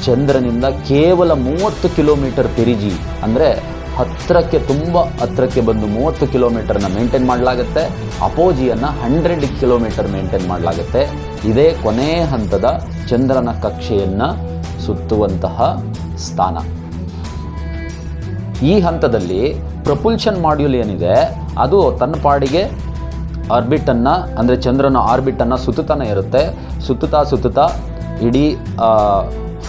ಚಂದ್ರನಿಂದ ಕೇವಲ 30 ಕಿಲೋಮೀಟರ್ ಪೆರಿಜಿ ಅಂದರೆ ಹತ್ತಿರಕ್ಕೆ ತುಂಬ ಹತ್ತಿರಕ್ಕೆ ಬಂದು 30 ಕಿಲೋಮೀಟರ್ನ ಮೇಂಟೈನ್ ಮಾಡಲಾಗುತ್ತೆ. ಅಪೋಜಿಯನ್ನು 100 ಕಿಲೋಮೀಟರ್ ಮೇಂಟೈನ್ ಮಾಡಲಾಗುತ್ತೆ. ಇದೇ ಕೊನೆ ಹಂತದ ಚಂದ್ರನ ಕಕ್ಷೆಯನ್ನು ಸುತ್ತುವಂತಹ ಸ್ಥಾನ. ಈ ಹಂತದಲ್ಲಿ ಪ್ರಪುಲ್ಷನ್ ಮಾಡ್ಯೂಲ್ ಏನಿದೆ ಅದು ತನ್ನ ಪಾಡಿಗೆ ಆರ್ಬಿಟನ್ನು ಅಂದರೆ ಚಂದ್ರನ ಆರ್ಬಿಟನ್ನು ಸುತ್ತುತ್ತಾನೆ ಇರುತ್ತೆ. ಸುತ್ತುತ್ತಾ ಇಡೀ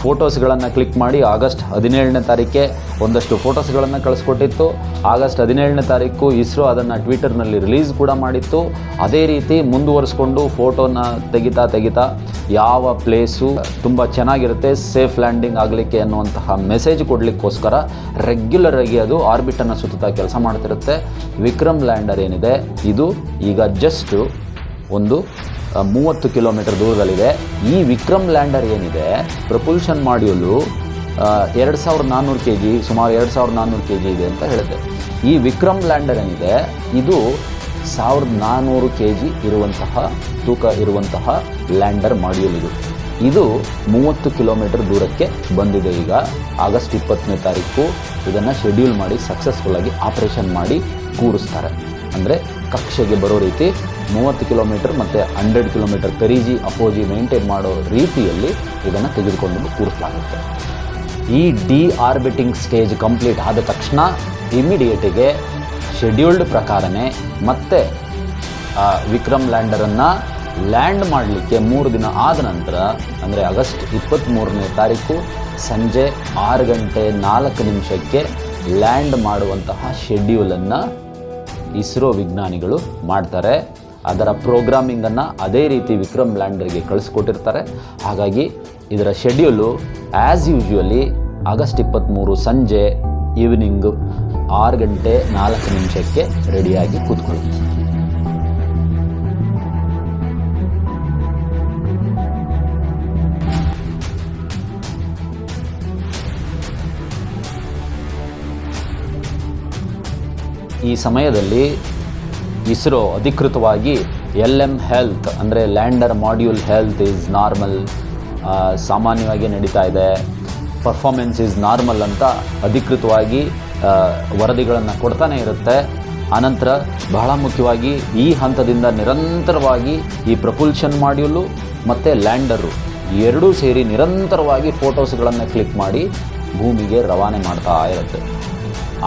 ಫೋಟೋಸ್ಗಳನ್ನು ಕ್ಲಿಕ್ ಮಾಡಿ ಆಗಸ್ಟ್ 17ನೇ ತಾರೀಕೆ ಒಂದಷ್ಟು ಫೋಟೋಸ್ಗಳನ್ನು ಕಳಿಸ್ಕೊಟ್ಟಿತ್ತು. ಆಗಸ್ಟ್ 17ನೇ ತಾರೀಕು ಇಸ್ರೋ ಅದನ್ನು ಟ್ವಿಟರ್ನಲ್ಲಿ ರಿಲೀಸ್ ಕೂಡ ಮಾಡಿತ್ತು. ಅದೇ ರೀತಿ ಮುಂದುವರಿಸ್ಕೊಂಡು ಫೋಟೋನ ತೆಗಿತಾ ಯಾವ ಪ್ಲೇಸು ತುಂಬ ಚೆನ್ನಾಗಿರುತ್ತೆ, ಸೇಫ್ ಲ್ಯಾಂಡಿಂಗ್ ಆಗಲಿಕ್ಕೆ ಅನ್ನುವಂತಹ ಮೆಸೇಜ್ ಕೊಡಲಿಕ್ಕೋಸ್ಕರ ರೆಗ್ಯುಲರ್ ಆಗಿ ಅದು ಆರ್ಬಿಟನ್ನು ಸುತ್ತಾ ಕೆಲಸ ಮಾಡ್ತಿರುತ್ತೆ. ವಿಕ್ರಮ್ ಲ್ಯಾಂಡರ್ ಏನಿದೆ ಇದು ಈಗ ಜಸ್ಟ್ ಒಂದು 30 ಕಿಲೋಮೀಟರ್ ದೂರದಲ್ಲಿದೆ. ಈ ವಿಕ್ರಮ್ ಲ್ಯಾಂಡರ್ ಏನಿದೆ ಪ್ರಪುಲ್ಷನ್ ಮಾಡ್ಯೂಲು 2400 kg, ಸುಮಾರು 2400 kg ಇದೆ ಅಂತ ಹೇಳಿದೆ. ಈ ವಿಕ್ರಮ್ ಲ್ಯಾಂಡರ್ ಏನಿದೆ ಇದು 1400 kg ಇರುವಂತಹ ತೂಕ ಇರುವಂತಹ ಲ್ಯಾಂಡರ್ ಮಾಡ್ಯೂಲ್ ಇದು 30 ಕಿಲೋಮೀಟರ್ ದೂರಕ್ಕೆ ಬಂದಿದೆ. ಈಗ ಆಗಸ್ಟ್ 20ನೇ ತಾರೀಕು ಇದನ್ನು ಶೆಡ್ಯೂಲ್ ಮಾಡಿ ಸಕ್ಸಸ್ಫುಲ್ಲಾಗಿ ಆಪರೇಷನ್ ಮಾಡಿ ಕೂರಿಸ್ತಾರೆ. ಅಂದರೆ ಕಕ್ಷೆಗೆ ಬರೋ ರೀತಿ 30 ಕಿಲೋಮೀಟರ್ ಮತ್ತು 100 ಕಿಲೋಮೀಟರ್ ಪೆರಿಜಿ ಅಪೋಜಿ ಮೇಂಟೈನ್ ಮಾಡೋ ರೀತಿಯಲ್ಲಿ ಇದನ್ನು ತೆಗೆದುಕೊಂಡು ಕೂರಿಸಲಾಗುತ್ತೆ. ಈ ಡಿಆರ್ಬಿಟಿಂಗ್ ಸ್ಟೇಜ್ ಕಂಪ್ಲೀಟ್ ಆದ ತಕ್ಷಣ ಇಮಿಡಿಯೇಟಿಗೆ ಶೆಡ್ಯೂಲ್ಡ್ ಪ್ರಕಾರನೇ ಮತ್ತೆ ವಿಕ್ರಮ್ ಲ್ಯಾಂಡರನ್ನು ಲ್ಯಾಂಡ್ ಮಾಡಲಿಕ್ಕೆ 3 ದಿನ ಆದ ನಂತರ ಅಂದರೆ ಆಗಸ್ಟ್ 23ನೇ ತಾರೀಕು ಸಂಜೆ 6:04 ಲ್ಯಾಂಡ್ ಮಾಡುವಂತಹ ಶೆಡ್ಯೂಲನ್ನು ಇಸ್ರೋ ವಿಜ್ಞಾನಿಗಳು ಮಾಡ್ತಾರೆ. ಅದರ ಪ್ರೋಗ್ರಾಮಿಂಗನ್ನು ಅದೇ ರೀತಿ ವಿಕ್ರಮ್ ಲ್ಯಾಂಡರ್ಗೆ ಕಳಿಸ್ಕೊಟ್ಟಿರ್ತಾರೆ. ಹಾಗಾಗಿ ಇದರ ಶೆಡ್ಯೂಲು ಆ್ಯಸ್ ಯೂಶ್ವಲಿ ಆಗಸ್ಟ್ 23 ಸಂಜೆ ಈವ್ನಿಂಗ್ 6:04 ರೆಡಿಯಾಗಿ ಕೂತ್ಕೊಳ್ಳುತ್ತೆ. ಈ ಸಮಯದಲ್ಲಿ ಇಸ್ರೋ ಅಧಿಕೃತವಾಗಿ LM ಹೆಲ್ತ್ ಅಂದರೆ lander module health is normal, ಸಾಮಾನ್ಯವಾಗಿ ನಡೀತಾ ಇದೆ, ಪರ್ಫಾರ್ಮೆನ್ಸ್ ಈಸ್ ನಾರ್ಮಲ್ ಅಂತ ಅಧಿಕೃತವಾಗಿ ವರದಿಗಳನ್ನು ಕೊಡ್ತಾನೆ ಇರುತ್ತೆ. ಆನಂತರ ಬಹಳ ಮುಖ್ಯವಾಗಿ ಈ ಹಂತದಿಂದ ನಿರಂತರವಾಗಿ ಈ ಪ್ರಪುಲ್ಷನ್ ಮಾಡ್ಯೂಲು ಮತ್ತು ಲ್ಯಾಂಡರು ಎರಡೂ ಸೇರಿ ನಿರಂತರವಾಗಿ ಫೋಟೋಸ್ಗಳನ್ನು ಕ್ಲಿಕ್ ಮಾಡಿ ಭೂಮಿಗೆ ರವಾನೆ ಮಾಡ್ತಾ ಇರುತ್ತೆ.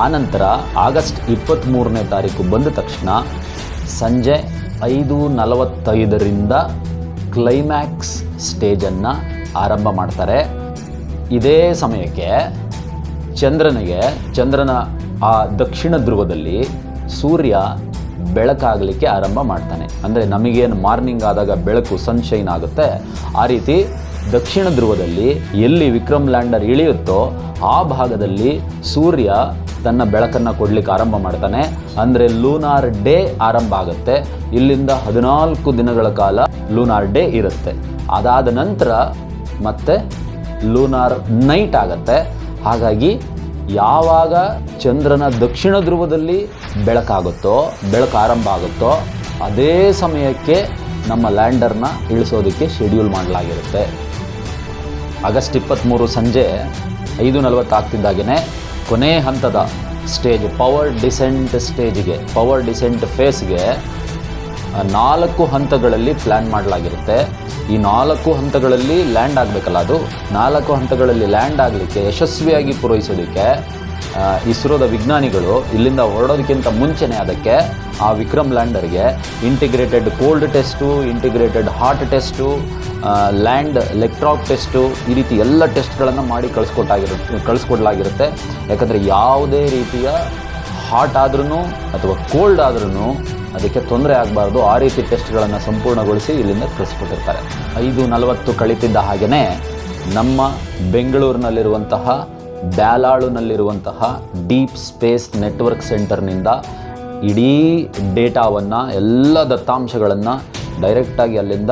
ಆನಂತರ ಆಗಸ್ಟ್ 23ನೇ ತಾರೀಕು ಬಂದ ತಕ್ಷಣ ಸಂಜೆ 5:45 ಕ್ಲೈಮ್ಯಾಕ್ಸ್ ಸ್ಟೇಜನ್ನು ಆರಂಭ ಮಾಡ್ತಾರೆ. ಇದೇ ಸಮಯಕ್ಕೆ ಚಂದ್ರನ ಆ ದಕ್ಷಿಣ ಧ್ರುವದಲ್ಲಿ ಸೂರ್ಯ ಬೆಳಕಾಗಲಿಕ್ಕೆ ಆರಂಭ ಮಾಡ್ತಾನೆ. ಅಂದರೆ ನಮಗೇನು ಮಾರ್ನಿಂಗ್ ಆದಾಗ ಬೆಳಕು ಸನ್ಶೈನ್ ಆಗುತ್ತೆ, ಆ ರೀತಿ ದಕ್ಷಿಣ ಧ್ರುವದಲ್ಲಿ ಎಲ್ಲಿ ವಿಕ್ರಮ್ ಲ್ಯಾಂಡರ್ ಇಳಿಯುತ್ತೋ ಆ ಭಾಗದಲ್ಲಿ ಸೂರ್ಯ ತನ್ನ ಬೆಳಕನ್ನು ಕೊಡಲಿಕ್ಕೆ ಆರಂಭ ಮಾಡ್ತಾನೆ. ಅಂದರೆ ಲೂನಾರ್ ಡೇ ಆರಂಭ ಆಗುತ್ತೆ. ಇಲ್ಲಿಂದ 14 ದಿನಗಳ ಕಾಲ ಲೂನಾರ್ ಡೇ ಇರುತ್ತೆ. ಅದಾದ ನಂತರ ಮತ್ತೆ ಲೂನಾರ್ ನೈಟ್ ಆಗುತ್ತೆ. ಹಾಗಾಗಿ ಯಾವಾಗ ಚಂದ್ರನ ದಕ್ಷಿಣ ಧ್ರುವದಲ್ಲಿ ಬೆಳಕು ಆರಂಭ ಆಗುತ್ತೋ ಅದೇ ಸಮಯಕ್ಕೆ ನಮ್ಮ ಲ್ಯಾಂಡರ್ನ ಇಳಿಸೋದಕ್ಕೆ ಶೆಡ್ಯೂಲ್ ಮಾಡಲಾಗಿರುತ್ತೆ. ಆಗಸ್ಟ್ 23 ಸಂಜೆ 5:40 ಆಗ್ತಿದ್ದಾಗೇ ಕೊನೆ ಹಂತದ ಸ್ಟೇಜ್ ಪವರ್ ಡಿಸೆಂಟ್ ಫೇಸ್ಗೆ 4 ಹಂತಗಳಲ್ಲಿ ಪ್ಲ್ಯಾನ್ ಮಾಡಲಾಗಿರುತ್ತೆ. ಈ 4 ಹಂತಗಳಲ್ಲಿ ಲ್ಯಾಂಡ್ ಆಗಬೇಕಲ್ಲ, ಅದು 4 ಹಂತಗಳಲ್ಲಿ ಲ್ಯಾಂಡ್ ಆಗಲಿಕ್ಕೆ ಯಶಸ್ವಿಯಾಗಿ ಪೂರೈಸೋದಕ್ಕೆ ಇಸ್ರೋದ ವಿಜ್ಞಾನಿಗಳು ಇಲ್ಲಿಂದ ಹೊರಡೋದಕ್ಕಿಂತ ಮುಂಚೆನೇ ಅದಕ್ಕೆ ಆ ವಿಕ್ರಮ್ ಲ್ಯಾಂಡರ್ಗೆ integrated cold test, integrated hot test, land electric test, ಈ ರೀತಿ ಎಲ್ಲ ಟೆಸ್ಟ್ಗಳನ್ನು ಮಾಡಿ ಕಳಿಸ್ಕೊಡ್ಲಾಗಿರುತ್ತೆ. ಯಾಕಂದರೆ ಯಾವುದೇ ರೀತಿಯ ಹಾಟ್ ಆದ್ರೂ ಅಥವಾ ಕೋಲ್ಡ್ ಆದ್ರೂ ಅದಕ್ಕೆ ತೊಂದರೆ ಆಗಬಾರ್ದು, ಆ ರೀತಿ ಟೆಸ್ಟ್ಗಳನ್ನು ಸಂಪೂರ್ಣಗೊಳಿಸಿ ಇಲ್ಲಿಂದ ಕಳಿಸ್ಕೊಟ್ಟಿರ್ತಾರೆ. 5:40 ಕಳೀತಿದ್ದ ಹಾಗೆಯೇ ನಮ್ಮ ಬೆಂಗಳೂರಿನಲ್ಲಿರುವಂತಹ ಬ್ಯಾಲಾಳುನಲ್ಲಿರುವಂತಹ ಡೀಪ್ ಸ್ಪೇಸ್ ನೆಟ್ವರ್ಕ್ ಸೆಂಟರ್ನಿಂದ ಇಡೀ ಡೇಟಾವನ್ನು, ಎಲ್ಲ ದತ್ತಾಂಶಗಳನ್ನು ಡೈರೆಕ್ಟಾಗಿ ಅಲ್ಲಿಂದ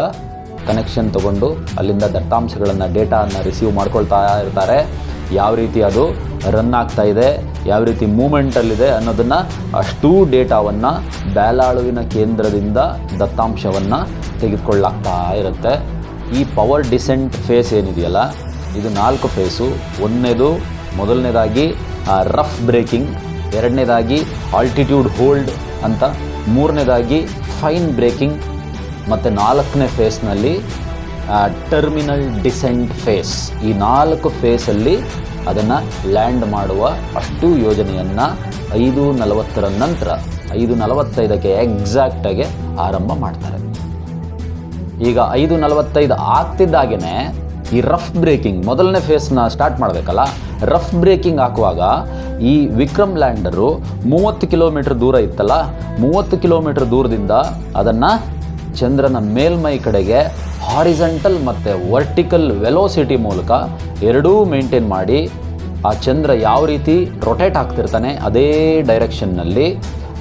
ಕನೆಕ್ಷನ್ ತಗೊಂಡು ಅಲ್ಲಿಂದ ದತ್ತಾಂಶಗಳನ್ನು ಡೇಟಾವನ್ನು ರಿಸೀವ್ ಮಾಡ್ಕೊಳ್ತಾ ಇರ್ತಾರೆ. ಯಾವ ರೀತಿ ಅದು ರನ್ ಆಗ್ತಾ ಇದೆ, ಯಾವ ರೀತಿ ಮೂಮೆಂಟಲ್ಲಿದೆ ಅನ್ನೋದನ್ನು ಅಷ್ಟೂ ಡೇಟಾವನ್ನು ಬ್ಯಾಲಾಳುವಿನ ಕೇಂದ್ರದಿಂದ ದತ್ತಾಂಶವನ್ನು ತೆಗೆದುಕೊಳ್ಳಾಗ್ತಾ ಇರುತ್ತೆ. ಈ ಪವರ್ ಡಿಸೆಂಟ್ ಫೇಸ್ ಏನಿದೆಯಲ್ಲ ಇದು 4 ಫೇಸು. ಮೊದಲನೇದಾಗಿ ರಫ್ ಬ್ರೇಕಿಂಗ್, ಎರಡನೇದಾಗಿ ಆಲ್ಟಿಟ್ಯೂಡ್ ಹೋಲ್ಡ್ ಅಂತ, ಮೂರನೇದಾಗಿ ಫೈನ್ ಬ್ರೇಕಿಂಗ್ ಮತ್ತು 4ನೇ ಫೇಸ್ನಲ್ಲಿ ಟರ್ಮಿನಲ್ ಡಿಸೆಂಟ್ ಫೇಸ್. ಈ 4 ಫೇಸಲ್ಲಿ ಅದನ್ನು ಲ್ಯಾಂಡ್ ಮಾಡುವ ಅಷ್ಟು ಯೋಜನೆಯನ್ನು 5:40 ನಂತರ 5:45 ಎಕ್ಸಾಕ್ಟಾಗಿ ಆರಂಭ ಮಾಡ್ತಾರೆ. ಈಗ 5:45 ಆಗ್ತಿದ್ದಾಗೇ ಈ ರಫ್ ಬ್ರೇಕಿಂಗ್ ಮೊದಲನೇ ಫೇಸ್ನ ಸ್ಟಾರ್ಟ್ ಮಾಡಬೇಕಲ್ಲ, ರಫ್ ಬ್ರೇಕಿಂಗ್ ಹಾಕುವಾಗ ಈ ವಿಕ್ರಮ್ ಲ್ಯಾಂಡರು 30 ಕಿಲೋಮೀಟರ್ ದೂರ ಇತ್ತಲ್ಲ, 30 ಕಿಲೋಮೀಟರ್ ದೂರದಿಂದ ಅದನ್ನು ಚಂದ್ರನ ಮೇಲ್ಮೈ ಕಡೆಗೆ ಹಾರಿಜೆಂಟಲ್ ಮತ್ತು ವರ್ಟಿಕಲ್ ವೆಲೋಸಿಟಿ ಮೂಲಕ ಎರಡೂ ಮೇಂಟೈನ್ ಮಾಡಿ ಆ ಚಂದ್ರ ಯಾವ ರೀತಿ ರೊಟೇಟ್ ಆಗ್ತಿರ್ತಾನೆ ಅದೇ ಡೈರೆಕ್ಷನ್ನಲ್ಲಿ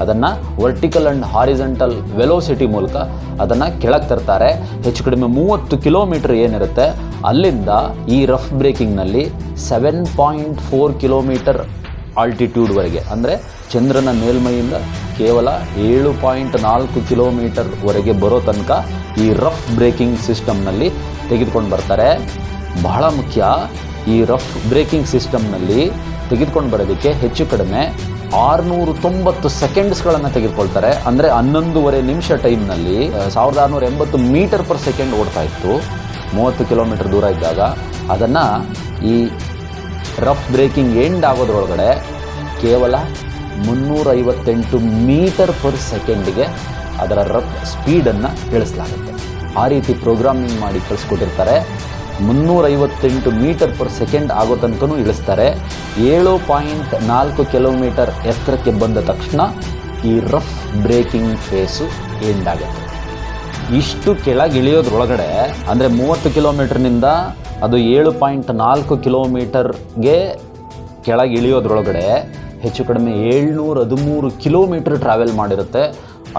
ಅದನ್ನು ವರ್ಟಿಕಲ್ ಆ್ಯಂಡ್ ಹಾರಿಜೆಂಟಲ್ ವೆಲೋಸಿಟಿ ಮೂಲಕ ಅದನ್ನು ಕೆಳಗೆ ತರ್ತಾರೆ. ಹೆಚ್ಚು ಕಡಿಮೆ 30 ಕಿಲೋಮೀಟರ್ ಏನಿರುತ್ತೆ ಅಲ್ಲಿಂದ ಈ ರಫ್ ಬ್ರೇಕಿಂಗ್ನಲ್ಲಿ 7.4 ಕಿಲೋಮೀಟರ್ ಆಲ್ಟಿಟ್ಯೂಡ್ವರೆಗೆ, ಅಂದರೆ ಚಂದ್ರನ ಮೇಲ್ಮೈಯಿಂದ ಕೇವಲ 7.4 ಕಿಲೋಮೀಟರ್ವರೆಗೆ ಬರೋ ತನಕ ಈ ರಫ್ ಬ್ರೇಕಿಂಗ್ ಸಿಸ್ಟಮ್ನಲ್ಲಿ ತೆಗೆದುಕೊಂಡು ಬರ್ತಾರೆ. ಬಹಳ ಮುಖ್ಯ, ಈ ರಫ್ ಬ್ರೇಕಿಂಗ್ ಸಿಸ್ಟಮ್ನಲ್ಲಿ ತೆಗೆದುಕೊಂಡು ಬರೋದಕ್ಕೆ ಹೆಚ್ಚು ಕಡಿಮೆ 690 ಸೆಕೆಂಡ್ಸ್ಗಳನ್ನು ತೆಗೆದುಕೊಳ್ತಾರೆ. ಅಂದರೆ 11.5 ನಿಮಿಷ ಟೈಮ್ನಲ್ಲಿ 1680 ಮೀಟರ್ ಪರ್ ಸೆಕೆಂಡ್ ಓಡ್ತಾ ಇತ್ತು 30 ಕಿಲೋಮೀಟರ್ ದೂರ ಇದ್ದಾಗ. ಅದನ್ನು ಈ ರಫ್ ಬ್ರೇಕಿಂಗ್ ಎಂಡ್ ಆಗೋದ್ರೊಳಗಡೆ ಕೇವಲ 358 ಮೀಟರ್ ಪರ್ ಸೆಕೆಂಡಿಗೆ ಅದರ ರಫ್ ಸ್ಪೀಡನ್ನು ಇಳಿಸಲಾಗುತ್ತೆ. ಆ ರೀತಿ ಪ್ರೋಗ್ರಾಮಿಂಗ್ ಮಾಡಿ ಕಳಿಸ್ಕೊಟ್ಟಿರ್ತಾರೆ. 358 ಮೀಟರ್ ಪರ್ ಸೆಕೆಂಡ್ ಆಗೋ ತನಕನೂ ಇಳಿಸ್ತಾರೆ. 7.4 ಕಿಲೋಮೀಟರ್ ಎತ್ತರಕ್ಕೆ ಬಂದ ತಕ್ಷಣ ಈ ರಫ್ ಬ್ರೇಕಿಂಗ್ ಫೇಸು ಎಂಡ್ ಆಗುತ್ತೆ. ಇಷ್ಟು ಕೆಳಗೆ ಇಳಿಯೋದ್ರೊಳಗಡೆ, ಅಂದರೆ 30 ಕಿಲೋಮೀಟರ್ನಿಂದ ಅದು 7.4 ಕಿಲೋಮೀಟರ್ಗೆ ಕೆಳಗೆ ಇಳಿಯೋದ್ರೊಳಗಡೆ ಹೆಚ್ಚು ಕಡಿಮೆ 713 ಕಿಲೋಮೀಟರ್ ಟ್ರಾವೆಲ್ ಮಾಡಿರುತ್ತೆ.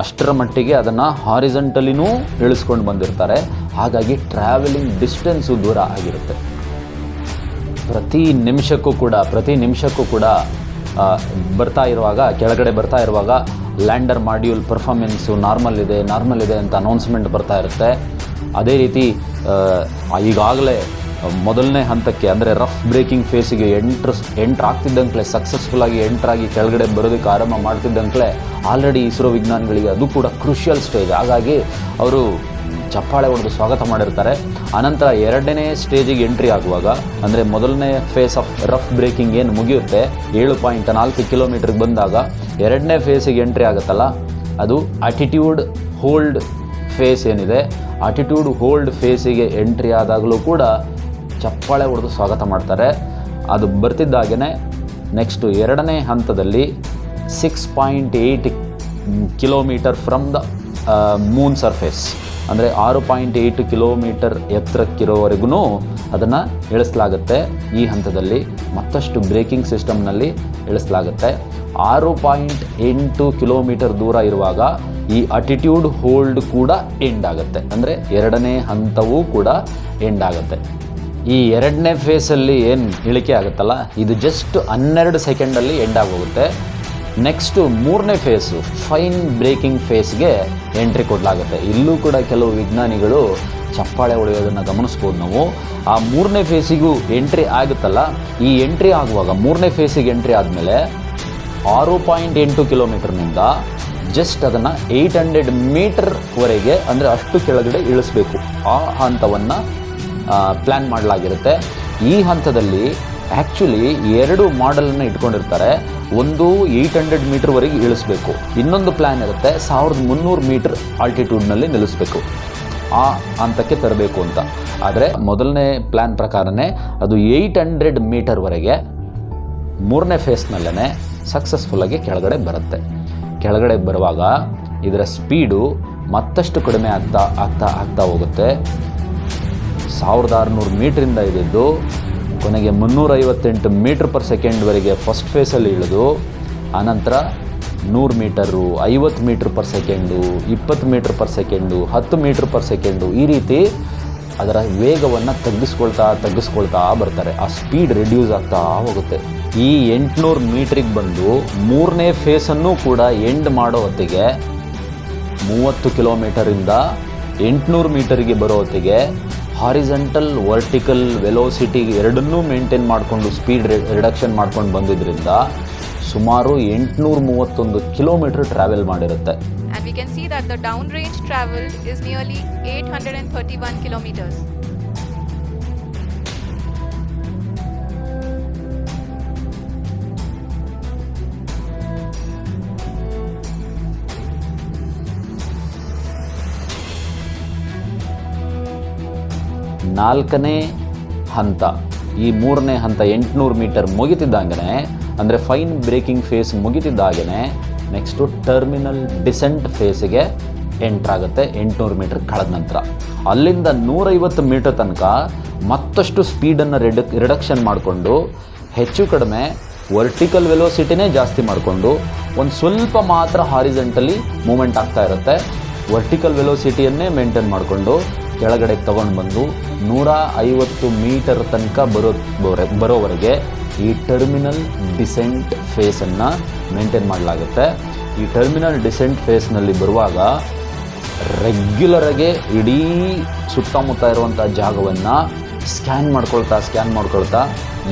ಅಷ್ಟರ ಮಟ್ಟಿಗೆ ಅದನ್ನು ಹಾರಿಜೆಂಟಲಿನೂ ಇಳಿಸ್ಕೊಂಡು ಬಂದಿರ್ತಾರೆ. ಹಾಗಾಗಿ ಟ್ರಾವೆಲಿಂಗ್ ಡಿಸ್ಟೆನ್ಸು ದೂರ ಆಗಿರುತ್ತೆ. ಪ್ರತಿ ನಿಮಿಷಕ್ಕೂ ಕೂಡ ಕೆಳಗಡೆ ಬರ್ತಾ ಇರುವಾಗ ಲ್ಯಾಂಡರ್ ಮಾಡ್ಯೂಲ್ ಪರ್ಫಾರ್ಮೆನ್ಸು ನಾರ್ಮಲ್ ಇದೆ ಅಂತ ಅನೌನ್ಸ್ಮೆಂಟ್ ಬರ್ತಾ ಇರುತ್ತೆ. ಅದೇ ರೀತಿ ಈಗಾಗಲೇ ಮೊದಲನೇ ಹಂತಕ್ಕೆ, ಅಂದರೆ ರಫ್ ಬ್ರೇಕಿಂಗ್ ಫೇಸಿಗೆ ಎಂಟ್ರ್ ಆಗ್ತಿದ್ದಂಕಲೇ, ಸಕ್ಸಸ್ಫುಲ್ಲಾಗಿ ಎಂಟ್ರಾಗಿ ಕೆಳಗಡೆ ಬರೋದಕ್ಕೆ ಆರಂಭ ಮಾಡ್ತಿದ್ದಂಕಲೇ ಆಲ್ರೆಡಿ ಇಸ್ರೋ ವಿಜ್ಞಾನಿಗಳಿಗೆ ಅದು ಕೂಡ ಕ್ರೂಷಿಯಲ್ ಸ್ಟೇಜ್. ಹಾಗಾಗಿ ಅವರು ಚಪ್ಪಾಳೆ ಹೊಡೆದು ಸ್ವಾಗತ ಮಾಡಿರ್ತಾರೆ. ಆನಂತರ ಎರಡನೇ ಸ್ಟೇಜಿಗೆ ಎಂಟ್ರಿ ಆಗುವಾಗ, ಅಂದರೆ ಮೊದಲನೇ ಫೇಸ್ ಆಫ್ ರಫ್ ಬ್ರೇಕಿಂಗ್ ಏನು ಮುಗಿಯುತ್ತೆ 7.4 ಕಿಲೋಮೀಟ್ರಿಗೆ ಬಂದಾಗ, ಎರಡನೇ ಫೇಸಿಗೆ ಎಂಟ್ರಿ ಆಗುತ್ತಲ್ಲ, ಅದು ಆಟಿಟ್ಯೂಡ್ ಹೋಲ್ಡ್ ಫೇಸ್ ಏನಿದೆ, ಆಟಿಟ್ಯೂಡ್ ಹೋಲ್ಡ್ ಫೇಸಿಗೆ ಎಂಟ್ರಿ ಆದಾಗಲೂ ಕೂಡ ಚಪ್ಪಾಳೆ ಹೊಡೆದು ಸ್ವಾಗತ ಮಾಡ್ತಾರೆ. ಅದು ಬರ್ತಿದ್ದಾಗೇ ನೆಕ್ಸ್ಟು ಎರಡನೇ ಹಂತದಲ್ಲಿ 6.8 kilometre from the Moon surface, ಅಂದರೆ 6.8 ಕಿಲೋಮೀಟರ್ ಎತ್ತರಕ್ಕಿರೋವರೆಗೂ ಅದನ್ನು ಇಳಿಸಲಾಗುತ್ತೆ. ಈ ಹಂತದಲ್ಲಿ ಮತ್ತಷ್ಟು ಬ್ರೇಕಿಂಗ್ ಸಿಸ್ಟಮ್ನಲ್ಲಿ ಇಳಿಸಲಾಗುತ್ತೆ. 6.8 ಕಿಲೋಮೀಟರ್ ದೂರ ಇರುವಾಗ ಈ ಆಟಿಟ್ಯೂಡ್ ಹೋಲ್ಡ್ ಕೂಡ ಎಂಡ್ ಆಗುತ್ತೆ, ಅಂದರೆ ಎರಡನೇ ಹಂತವೂ ಕೂಡ ಎಂಡ್ ಆಗುತ್ತೆ. ಈ ಎರಡನೇ ಫೇಸಲ್ಲಿ ಏನು ಇಳಿಕೆ ಆಗುತ್ತಲ್ಲ, ಇದು ಜಸ್ಟ್ 12 ಸೆಕೆಂಡಲ್ಲಿ ಎಂಡ್ ಆಗೋಗುತ್ತೆ. ನೆಕ್ಸ್ಟು ಮೂರನೇ ಫೇಸು ಫೈನ್ ಬ್ರೇಕಿಂಗ್ ಫೇಸ್ಗೆ ಎಂಟ್ರಿ ಕೊಡಲಾಗುತ್ತೆ. ಇಲ್ಲೂ ಕೂಡ ಕೆಲವು ವಿಜ್ಞಾನಿಗಳು ಚಪ್ಪಾಳೆ ಹೊಡೆಯೋದನ್ನು ಗಮನಿಸ್ಬೋದು ನಾವು. ಆ ಮೂರನೇ ಫೇಸಿಗೂ ಎಂಟ್ರಿ ಆಗುತ್ತಲ್ಲ, ಈ ಎಂಟ್ರಿ ಆಗುವಾಗ ಮೂರನೇ ಫೇಸಿಗೆ ಎಂಟ್ರಿ ಆದಮೇಲೆ 6.8 ಕಿಲೋಮೀಟರ್ನಿಂದ ಜಸ್ಟ್ ಅದನ್ನು 800 ಮೀಟರ್ವರೆಗೆ, ಅಂದರೆ ಅಷ್ಟು ಕೆಳಗಡೆ ಇಳಿಸ್ಬೇಕು. ಆ ಹಂತವನ್ನು ಪ್ಲ್ಯಾನ್ ಮಾಡಲಾಗಿರುತ್ತೆ. ಈ ಹಂತದಲ್ಲಿ ಆ್ಯಕ್ಚುಲಿ 2 ಮಾಡೆಲನ್ನು ಇಟ್ಕೊಂಡಿರ್ತಾರೆ. ಒಂದು 800 ಮೀಟರ್ವರೆಗೆ ಇಳಿಸ್ಬೇಕು, ಇನ್ನೊಂದು ಪ್ಲ್ಯಾನ್ ಇರುತ್ತೆ 1300 ಮೀಟರ್ ಆಲ್ಟಿಟ್ಯೂಡ್ನಲ್ಲಿ ನಿಲ್ಲಿಸಬೇಕು, ಆ ಹಂತಕ್ಕೆ ತರಬೇಕು ಅಂತ. ಆದರೆ ಮೊದಲನೇ ಪ್ಲ್ಯಾನ್ ಪ್ರಕಾರನೇ ಅದು 800 ಮೀಟರ್ವರೆಗೆ ಮೂರನೇ ಫೇಸ್ನಲ್ಲೇ ಸಕ್ಸಸ್ಫುಲ್ಲಾಗಿ ಕೆಳಗಡೆ ಬರುತ್ತೆ. ಕೆಳಗಡೆ ಬರುವಾಗ ಇದರ ಸ್ಪೀಡು ಮತ್ತಷ್ಟು ಕಡಿಮೆ ಆಗ್ತಾ ಹೋಗುತ್ತೆ. 1600 ಮೀಟ್ರಿಂದ ಇದ್ದಿದ್ದು ಕೊನೆಗೆ 358 ಮೀಟರ್ ಪರ್ ಸೆಕೆಂಡ್ವರೆಗೆ ಫಸ್ಟ್ ಫೇಸಲ್ಲಿ ಇಳಿದು, ಆನಂತರ 100 metre, 50 metre per second, 20 metre per second, 10 metre per second, ಈ ರೀತಿ ಅದರ ವೇಗವನ್ನು ತಗ್ಗಿಸ್ಕೊಳ್ತಾ ಬರ್ತಾರೆ. ಆ ಸ್ಪೀಡ್ ರಿಡ್ಯೂಸ್ ಆಗ್ತಾ ಹೋಗುತ್ತೆ. ಈ 800 ಮೀಟ್ರಿಗೆ ಬಂದು ಮೂರನೇ ಫೇಸನ್ನು ಕೂಡ ಎಂಡ್ ಮಾಡೋ ಹೊತ್ತಿಗೆ 30 ಕಿಲೋಮೀಟರಿಂದ 800 ಮೀಟರಿಗೆ ಬರೋ ಹೊತ್ತಿಗೆ ಹಾರಿಜೆಂಟಲ್ ವರ್ಟಿಕಲ್ ವೆಲೋಸಿಟಿ ಎರಡನ್ನೂ ಮೇಂಟೈನ್ ಮಾಡಿಕೊಂಡು ಸ್ಪೀಡ್ ರಿಡಕ್ಷನ್ ಮಾಡ್ಕೊಂಡು ಬಂದಿದ್ದರಿಂದ ಸುಮಾರು 831 ಕಿಲೋಮೀಟರ್ ಟ್ರಾವೆಲ್ ಮಾಡಿರುತ್ತೆ. And we can see that the downrange traveled is nearly 831 kilometers. ನಾಲ್ಕನೇ ಹಂತ, ಈ 3ನೇ ಹಂತ 800 ಮೀಟರ್ ಮುಗಿತಿದ್ದಾಗೇ, ಅಂದರೆ ಫೈನ್ ಬ್ರೇಕಿಂಗ್ ಫೇಸ್ ಮುಗಿತಿದ್ದಾಗೇ ನೆಕ್ಸ್ಟು ಟರ್ಮಿನಲ್ ಡಿಸೆಂಟ್ ಫೇಸಿಗೆ ಎಂಟ್ರಾಗುತ್ತೆ 800 ಮೀಟರ್ ಕಳೆದ ನಂತರ. ಅಲ್ಲಿಂದ 150 ಮೀಟರ್ ತನಕ ಮತ್ತಷ್ಟು ಸ್ಪೀಡನ್ನು ರಿಡಕ್ಷನ್ ಮಾಡಿಕೊಂಡು ಹೆಚ್ಚು ಕಡಿಮೆ ವರ್ಟಿಕಲ್ ವೆಲೋಸಿಟಿನೇ ಜಾಸ್ತಿ ಮಾಡಿಕೊಂಡು ಒಂದು ಸ್ವಲ್ಪ ಮಾತ್ರ ಹಾರಿಜೆಂಟಲಿ ಮೂಮೆಂಟ್ ಆಗ್ತಾ ಇರುತ್ತೆ. ವರ್ಟಿಕಲ್ ವೆಲೋಸಿಟಿಯನ್ನೇ ಮೇಂಟೈನ್ ಮಾಡಿಕೊಂಡು ಕೆಳಗಡೆ ತೊಗೊಂಡು ಬಂದು 150 ಮೀಟರ್ ತನಕ ಬರೋವರೆಗೆ ಈ ಟರ್ಮಿನಲ್ ಡಿಸೆಂಟ್ ಫೇಸನ್ನು ಮೇಂಟೈನ್ ಮಾಡಲಾಗುತ್ತೆ. ಈ ಟರ್ಮಿನಲ್ ಡಿಸೆಂಟ್ ಫೇಸ್ನಲ್ಲಿ ಬರುವಾಗ ರೆಗ್ಯುಲರಾಗಿ ಇಡೀ ಸುತ್ತಮುತ್ತ ಇರುವಂಥ ಜಾಗವನ್ನು ಸ್ಕ್ಯಾನ್ ಮಾಡ್ಕೊಳ್ತಾ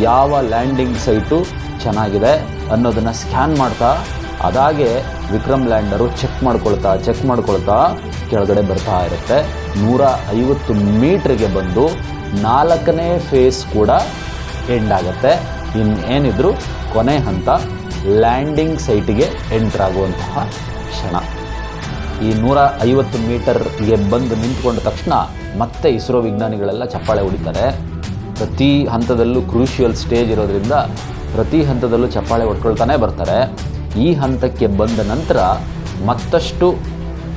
ಯಾವ ಲ್ಯಾಂಡಿಂಗ್ ಸೈಟು ಚೆನ್ನಾಗಿದೆ ಅನ್ನೋದನ್ನು ಸ್ಕ್ಯಾನ್ ಮಾಡ್ತಾ ಅದಾಗೆ ವಿಕ್ರಮ್ ಲ್ಯಾಂಡರು ಚೆಕ್ ಮಾಡ್ಕೊಳ್ತಾ ಕೆಳಗಡೆ ಬರ್ತಾ ಇರುತ್ತೆ. 150 ಮೀಟ್ರಿಗೆ ಬಂದು 4ನೇ ಫೇಸ್ ಕೂಡ ಎಂಡ್ ಆಗುತ್ತೆ. ಇನ್ನೇನಿದ್ರು ಕೊನೆ ಹಂತ ಲ್ಯಾಂಡಿಂಗ್ ಸೈಟಿಗೆ ಎಂಟ್ರಾಗುವಂತಹ ಕ್ಷಣ. ಈ 150 ಮೀಟರ್ಗೆ ಬಂದು ನಿಂತ್ಕೊಂಡ ತಕ್ಷಣ ಮತ್ತೆ ಇಸ್ರೋ ವಿಜ್ಞಾನಿಗಳೆಲ್ಲ ಚಪ್ಪಾಳೆ ಹೊಡಿತಾರೆ. ಪ್ರತಿ ಹಂತದಲ್ಲೂ ಕ್ರೂಷಿಯಲ್ ಸ್ಟೇಜ್ ಇರೋದ್ರಿಂದ ಪ್ರತಿ ಹಂತದಲ್ಲೂ ಚಪ್ಪಾಳೆ ಹೊಡ್ಕೊಳ್ತಾನೆ ಬರ್ತಾರೆ. ಈ ಹಂತಕ್ಕೆ ಬಂದ ನಂತರ ಮತ್ತಷ್ಟು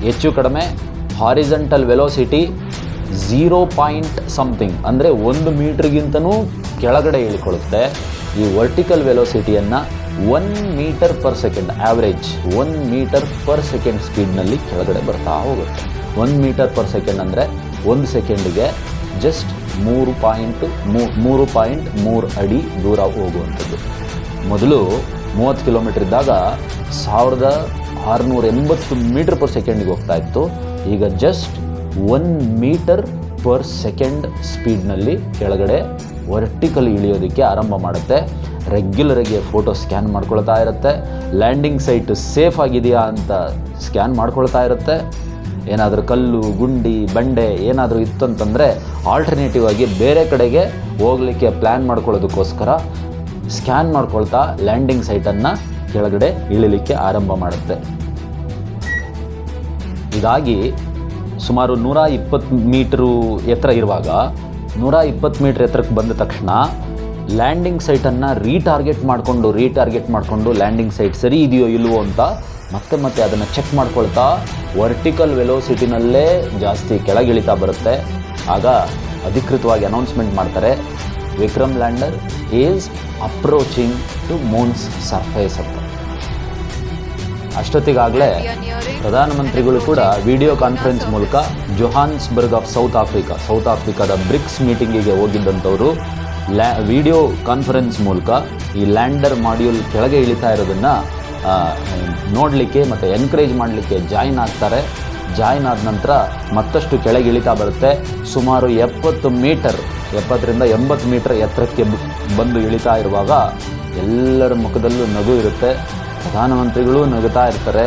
ಹೆಚ್ಚು ಕಡಿಮೆ ಹಾರಿಜೆಂಟಲ್ ವೆಲೋಸಿಟಿ 0. ಅಂದರೆ 1 ಮೀಟ್ರಿಗಿಂತನೂ ಕೆಳಗಡೆ ಇಳಿಕೊಳ್ಳುತ್ತೆ. ಈ ವರ್ಟಿಕಲ್ ವೆಲೋಸಿಟಿಯನ್ನು 1 metre per second average 1 metre per second ಸ್ಪೀಡ್ನಲ್ಲಿ ಕೆಳಗಡೆ ಬರ್ತಾ ಹೋಗುತ್ತೆ. 1 ಮೀಟರ್ ಪರ್ ಸೆಕೆಂಡ್ ಅಂದರೆ 1 ಸೆಕೆಂಡಿಗೆ ಜಸ್ಟ್ 3.3 ಅಡಿ ದೂರ ಹೋಗುವಂಥದ್ದು. ಮೊದಲು 30 ಕಿಲೋಮೀಟರ್ ಇದ್ದಾಗ 1680 ಮೀಟರ್ ಪರ್ ಸೆಕೆಂಡಿಗೆ ಹೋಗ್ತಾ ಇತ್ತು. ಈಗ ಜಸ್ಟ್ 1 ಮೀಟರ್ ಪರ್ ಸೆಕೆಂಡ್ ಸ್ಪೀಡ್ನಲ್ಲಿ ಕೆಳಗಡೆ ವರ್ಟಿಕಲ್ ಇಳಿಯೋದಕ್ಕೆ ಆರಂಭ ಮಾಡುತ್ತೆ. ರೆಗ್ಯುಲರಾಗಿ ಫೋಟೋ ಸ್ಕ್ಯಾನ್ ಮಾಡ್ಕೊಳ್ತಾ ಇರುತ್ತೆ. ಲ್ಯಾಂಡಿಂಗ್ ಸೈಟ್ ಸೇಫ್ ಆಗಿದೆಯಾ ಅಂತ ಸ್ಕ್ಯಾನ್ ಮಾಡ್ಕೊಳ್ತಾ ಇರುತ್ತೆ. ಏನಾದರೂ ಕಲ್ಲು ಗುಂಡಿ ಬಂಡೆ ಏನಾದರೂ ಇತ್ತು ಅಂತಂದರೆ ಆಲ್ಟರ್ನೇಟಿವ್ ಆಗಿ ಬೇರೆ ಕಡೆಗೆ ಹೋಗಲಿಕ್ಕೆ ಪ್ಲ್ಯಾನ್ ಮಾಡ್ಕೊಳ್ಳೋದಕ್ಕೋಸ್ಕರ ಸ್ಕ್ಯಾನ್ ಮಾಡ್ಕೊಳ್ತಾ ಲ್ಯಾಂಡಿಂಗ್ ಸೈಟನ್ನು ಕೆಳಗಡೆ ಇಳಿಲಿಕ್ಕೆ ಆರಂಭ ಮಾಡುತ್ತೆ. ಇದಾಗಿ ಸುಮಾರು 120 ಮೀಟರು ಎತ್ತರ ಇರುವಾಗ 120 ಮೀಟರ್ ಎತ್ತರಕ್ಕೆ ಬಂದ ತಕ್ಷಣ ಲ್ಯಾಂಡಿಂಗ್ ಸೈಟನ್ನು ರೀಟಾರ್ಗೆಟ್ ಮಾಡಿಕೊಂಡು ಲ್ಯಾಂಡಿಂಗ್ ಸೈಟ್ ಸರಿ ಇದೆಯೋ ಇಲ್ವೋ ಅಂತ ಮತ್ತೆ ಅದನ್ನು ಚೆಕ್ ಮಾಡ್ಕೊಳ್ತಾ ವರ್ಟಿಕಲ್ ವೆಲೋಸಿಟಿನಲ್ಲೇ ಜಾಸ್ತಿ ಕೆಳಗಿಳಿತಾ ಬರುತ್ತೆ. ಆಗ ಅಧಿಕೃತವಾಗಿ ಅನೌನ್ಸ್ಮೆಂಟ್ ಮಾಡ್ತಾರೆ, Vikram lander is approaching to moon's surface ಅಂತ. ಅಷ್ಟೊತ್ತಿಗಾಗಲೇ ಪ್ರಧಾನಮಂತ್ರಿಗಳು ಕೂಡ ವಿಡಿಯೋ ಕಾನ್ಫರೆನ್ಸ್ ಮೂಲಕ ಜೊಹಾನ್ಸ್ಬರ್ಗ್ ಆಫ್ ಸೌತ್ ಆಫ್ರಿಕಾದ ಬ್ರಿಕ್ಸ್ ಮೀಟಿಂಗಿಗೆ ಹೋಗಿದ್ದಂಥವರು ವಿಡಿಯೋ ಕಾನ್ಫರೆನ್ಸ್ ಮೂಲಕ ಈ ಲ್ಯಾಂಡರ್ ಮಾಡ್ಯೂಲ್ ಕೆಳಗೆ ಇಳಿತಾ ಇರೋದನ್ನು ನೋಡಲಿಕ್ಕೆ ಮತ್ತು ಎನ್ಕರೇಜ್ ಮಾಡಲಿಕ್ಕೆ ಜಾಯಿನ್ ಆಗ್ತಾರೆ. ಜಾಯಿನ್ ಆದ ನಂತರ ಮತ್ತಷ್ಟು ಕೆಳಗೆ ಇಳಿತಾ ಬರುತ್ತೆ. ಸುಮಾರು 70 ರಿಂದ 80 ಮೀಟರ್ ಎತ್ತರಕ್ಕೆ ಬಂದು ಇಳಿತಾ ಇರುವಾಗ ಎಲ್ಲರ ಮುಖದಲ್ಲೂ ನಗು ಇರುತ್ತೆ. ಪ್ರಧಾನಮಂತ್ರಿಗಳು ನಗುತ್ತಾ ಇರ್ತಾರೆ,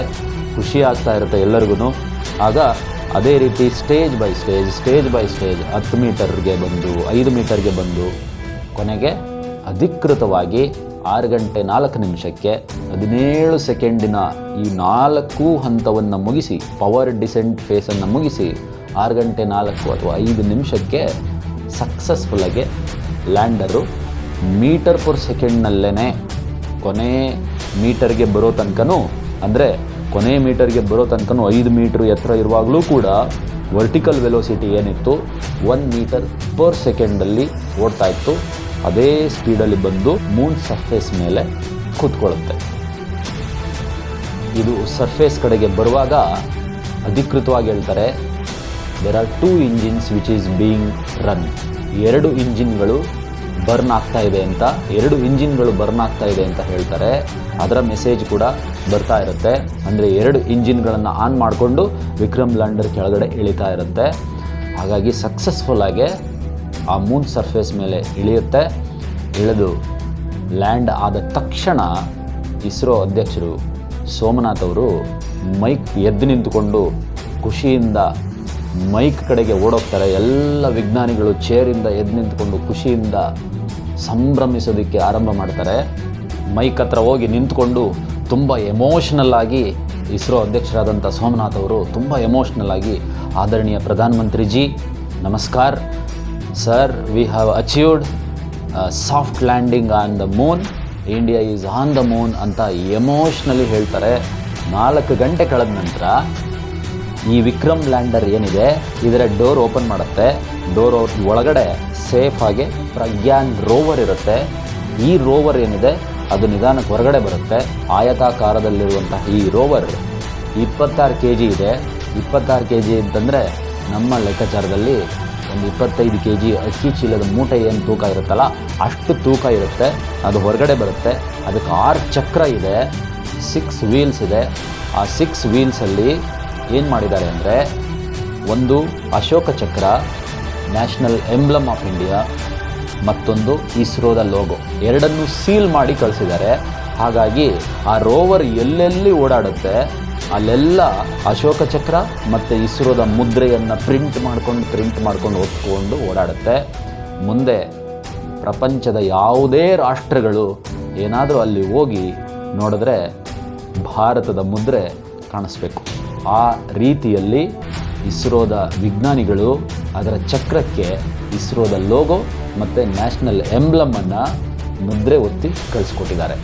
ಖುಷಿ ಆಗ್ತಾ ಇರುತ್ತೆ ಎಲ್ಲರಿಗೂ. ಆಗ ಅದೇ ರೀತಿ ಸ್ಟೇಜ್ ಬೈ ಸ್ಟೇಜ್ 10 ಮೀಟರ್ಗೆ ಬಂದು 5 ಮೀಟರ್ಗೆ ಬಂದು ಕೊನೆಗೆ ಅಧಿಕೃತವಾಗಿ 6 ಗಂಟೆ 4 ನಿಮಿಷಕ್ಕೆ 17 ಸೆಕೆಂಡಿನ ಈ 4 ಹಂತವನ್ನು ಮುಗಿಸಿ ಪವರ್ ಡಿಸೆಂಟ್ ಫೇಸನ್ನು ಮುಗಿಸಿ 6 ಗಂಟೆ 4 ಅಥವಾ 5 ನಿಮಿಷಕ್ಕೆ ಸಕ್ಸಸ್ಫುಲ್ಲಾಗಿ ಲ್ಯಾಂಡರು ಮೀಟರ್ ಪರ್ ಸೆಕೆಂಡ್ನಲ್ಲೇ ಕೊನೆ ಮೀಟರ್ಗೆ ಬರೋ ತನಕನೂ 5 ಮೀಟ್ರ್ ಎತ್ತರ ಇರುವಾಗಲೂ ಕೂಡ ವರ್ಟಿಕಲ್ ವೆಲೋಸಿಟಿ ಏನಿತ್ತು 1 ಮೀಟರ್ ಪರ್ ಸೆಕೆಂಡಲ್ಲಿ ಓಡ್ತಾ ಇತ್ತು. ಅದೇ ಸ್ಪೀಡಲ್ಲಿ ಬಂದು ಮೂನ್ ಸರ್ಫೇಸ್ ಮೇಲೆ ಕೂತ್ಕೊಳ್ಳುತ್ತೆ. ಇದು ಸರ್ಫೇಸ್ ಕಡೆಗೆ ಬರುವಾಗ ಅಧಿಕೃತವಾಗಿ ಹೇಳ್ತಾರೆ, there are 2 engines which is being run. 2 ಇಂಜಿನ್ಗಳು ಬರ್ನ್ ಆಗ್ತಾ ಇದೆ ಅಂತ ಹೇಳ್ತಾರೆ. ಅದರ ಮೆಸೇಜ್ ಕೂಡ ಬರ್ತಾ ಇರುತ್ತೆ. ಅಂದರೆ 2 ಇಂಜಿನ್ಗಳನ್ನು ಆನ್ ಮಾಡಿಕೊಂಡು ವಿಕ್ರಮ್ ಲ್ಯಾಂಡರ್ ಕೆಳಗಡೆ ಇಳಿತಾ ಇರುತ್ತೆ. ಹಾಗಾಗಿ ಸಕ್ಸಸ್ಫುಲ್ಲಾಗಿ ಆ ಮೂನ್ ಸರ್ಫೇಸ್ ಮೇಲೆ ಇಳಿದು ಲ್ಯಾಂಡ್ ಆದ ತಕ್ಷಣ ಇಸ್ರೋ ಅಧ್ಯಕ್ಷರು ಸೋಮನಾಥ್ ಅವರು ಎದ್ದು ನಿಂತುಕೊಂಡು ಖುಷಿಯಿಂದ ಮೈಕ್ ಕಡೆಗೆ ಓಡೋಗ್ತಾರೆ. ಎಲ್ಲ ವಿಜ್ಞಾನಿಗಳು ಚೇರಿಂದ ಎದ್ದು ನಿಂತುಕೊಂಡು ಖುಷಿಯಿಂದ ಸಂಭ್ರಮಿಸೋದಕ್ಕೆ ಆರಂಭ ಮಾಡ್ತಾರೆ. ಮೈಕ್ ಹತ್ರ ಹೋಗಿ ನಿಂತ್ಕೊಂಡು ತುಂಬ ಎಮೋಷ್ನಲ್ ಆಗಿ ಇಸ್ರೋ ಅಧ್ಯಕ್ಷರಾದಂಥ ಸೋಮನಾಥ್ ಅವರು ತುಂಬ ಎಮೋಷ್ನಲ್ ಆಗಿ, ಆದರಣೀಯ ಪ್ರಧಾನಮಂತ್ರಿ ಜಿ ನಮಸ್ಕಾರ, sir, we have achieved soft landing on the Moon, India is on the Moon ಅಂತ ಎಮೋಷ್ನಲಿ ಹೇಳ್ತಾರೆ. 4 ಗಂಟೆ ಕಳೆದ ನಂತರ ಈ ವಿಕ್ರಮ್ ಲ್ಯಾಂಡರ್ ಏನಿದೆ ಇದರ ಡೋರ್ ಓಪನ್ ಮಾಡುತ್ತೆ. ಡೋರ್ ಒಳಗಡೆ ಸೇಫಾಗಿ ಪ್ರಜ್ಞಾನ್ ರೋವರ್ ಇರುತ್ತೆ. ಈ ರೋವರ್ ಏನಿದೆ ಅದು ನಿಧಾನಕ್ಕೆ ಹೊರಗಡೆ ಬರುತ್ತೆ. ಆಯತಾಕಾರದಲ್ಲಿರುವಂತಹ ಈ ರೋವರ್ 26 kg ಇದೆ. 26 kg ಅಂತಂದರೆ ನಮ್ಮ ಲೆಕ್ಕಾಚಾರದಲ್ಲಿ ಒಂದು 25 kg ಅಕ್ಕಿ ಚೀಲದ ಮೂಟೆ ಏನು ತೂಕ ಇರುತ್ತಲ್ಲ ಅಷ್ಟು ತೂಕ ಇರುತ್ತೆ. ಅದು ಹೊರಗಡೆ ಬರುತ್ತೆ. ಅದಕ್ಕೆ 6 ಚಕ್ರ ಇದೆ, 6 ವೀಲ್ಸ್ ಇದೆ. ಆ 6 ವೀಲ್ಸಲ್ಲಿ ಏನು ಮಾಡಿದ್ದಾರೆ ಅಂದರೆ, ಒಂದು Ashoka Chakra, national emblem of India, ಮತ್ತೊಂದು ಇಸ್ರೋದ ಲೋಗೋ, ಎರಡನ್ನೂ ಸೀಲ್ ಮಾಡಿ ಕಳಿಸಿದ್ದಾರೆ. ಹಾಗಾಗಿ ಆ ರೋವರ್ ಎಲ್ಲೆಲ್ಲಿ ಓಡಾಡುತ್ತೆ ಅಲ್ಲೆಲ್ಲ ಅಶೋಕ ಚಕ್ರ ಮತ್ತು ಇಸ್ರೋದ ಮುದ್ರೆಯನ್ನು ಪ್ರಿಂಟ್ ಮಾಡ್ಕೊಂಡು ಹೊತ್ಕೊಂಡು ಓಡಾಡುತ್ತೆ. ಮುಂದೆ ಪ್ರಪಂಚದ ಯಾವುದೇ ರಾಷ್ಟ್ರಗಳು ಏನಾದರೂ ಅಲ್ಲಿ ಹೋಗಿ ನೋಡಿದ್ರೆ ಭಾರತದ ಮುದ್ರೆ ಕಾಣಿಸ್ಬೇಕು. ಆ ರೀತಿಯಲ್ಲಿ ಇಸ್ರೋದ ವಿಜ್ಞಾನಿಗಳು ಅದರ ಚಕ್ರಕ್ಕೆ ಇಸ್ರೋದ ಲೋಗೋ ಮತ್ತು ನ್ಯಾಷನಲ್ ಎಂಬ್ಲಮನ್ನು ಮುದ್ರೆ ಒತ್ತಿ ಕಳಿಸ್ಕೊಟ್ಟಿದ್ದಾರೆ.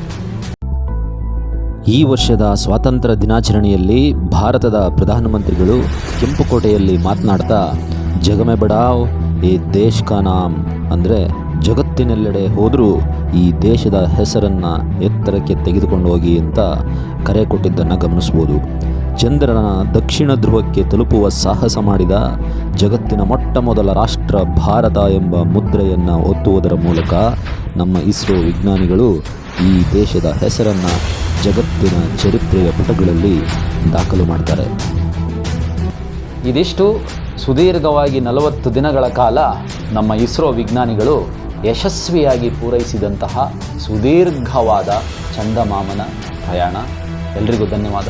ಈ ವರ್ಷದ ಸ್ವಾತಂತ್ರ್ಯ ದಿನಾಚರಣೆಯಲ್ಲಿ ಭಾರತದ ಪ್ರಧಾನಮಂತ್ರಿಗಳು ಕೆಂಪುಕೋಟೆಯಲ್ಲಿ ಮಾತನಾಡ್ತಾ ಜಗಮೆ ಬಡಾವ್ ಈ ದೇಶ್ ಕಾ ನಾಮ್ ಅಂದರೆ ಜಗತ್ತಿನೆಲ್ಲೆಡೆ ಹೋದರೂ ಈ ದೇಶದ ಹೆಸರನ್ನು ಎತ್ತರಕ್ಕೆ ತೆಗೆದುಕೊಂಡು ಹೋಗಿ ಅಂತ ಕರೆ ಕೊಟ್ಟಿದ್ದನ್ನು ಗಮನಿಸ್ಬೋದು. ಚಂದ್ರನ ದಕ್ಷಿಣ ಧ್ರುವಕ್ಕೆ ತಲುಪುವ ಸಾಹಸ ಮಾಡಿದ ಜಗತ್ತಿನ ಮೊಟ್ಟ ಮೊದಲ ರಾಷ್ಟ್ರ ಭಾರತ ಎಂಬ ಮುದ್ರೆಯನ್ನು ಒತ್ತುವುದರ ಮೂಲಕ ನಮ್ಮ ಇಸ್ರೋ ವಿಜ್ಞಾನಿಗಳು ಈ ದೇಶದ ಹೆಸರನ್ನು ಜಗತ್ತಿನ ಚರಿತ್ರೆಯ ಪುಟಗಳಲ್ಲಿ ದಾಖಲು ಮಾಡ್ತಾರೆ. ಇದಿಷ್ಟು ಸುದೀರ್ಘವಾಗಿ 40 ದಿನಗಳ ಕಾಲ ನಮ್ಮ ಇಸ್ರೋ ವಿಜ್ಞಾನಿಗಳು ಯಶಸ್ವಿಯಾಗಿ ಪೂರೈಸಿದಂತಹ ಸುದೀರ್ಘವಾದ ಚಂದಮಾಮನ ಪ್ರಯಾಣ. ಎಲ್ರಿಗೂ ಧನ್ಯವಾದ.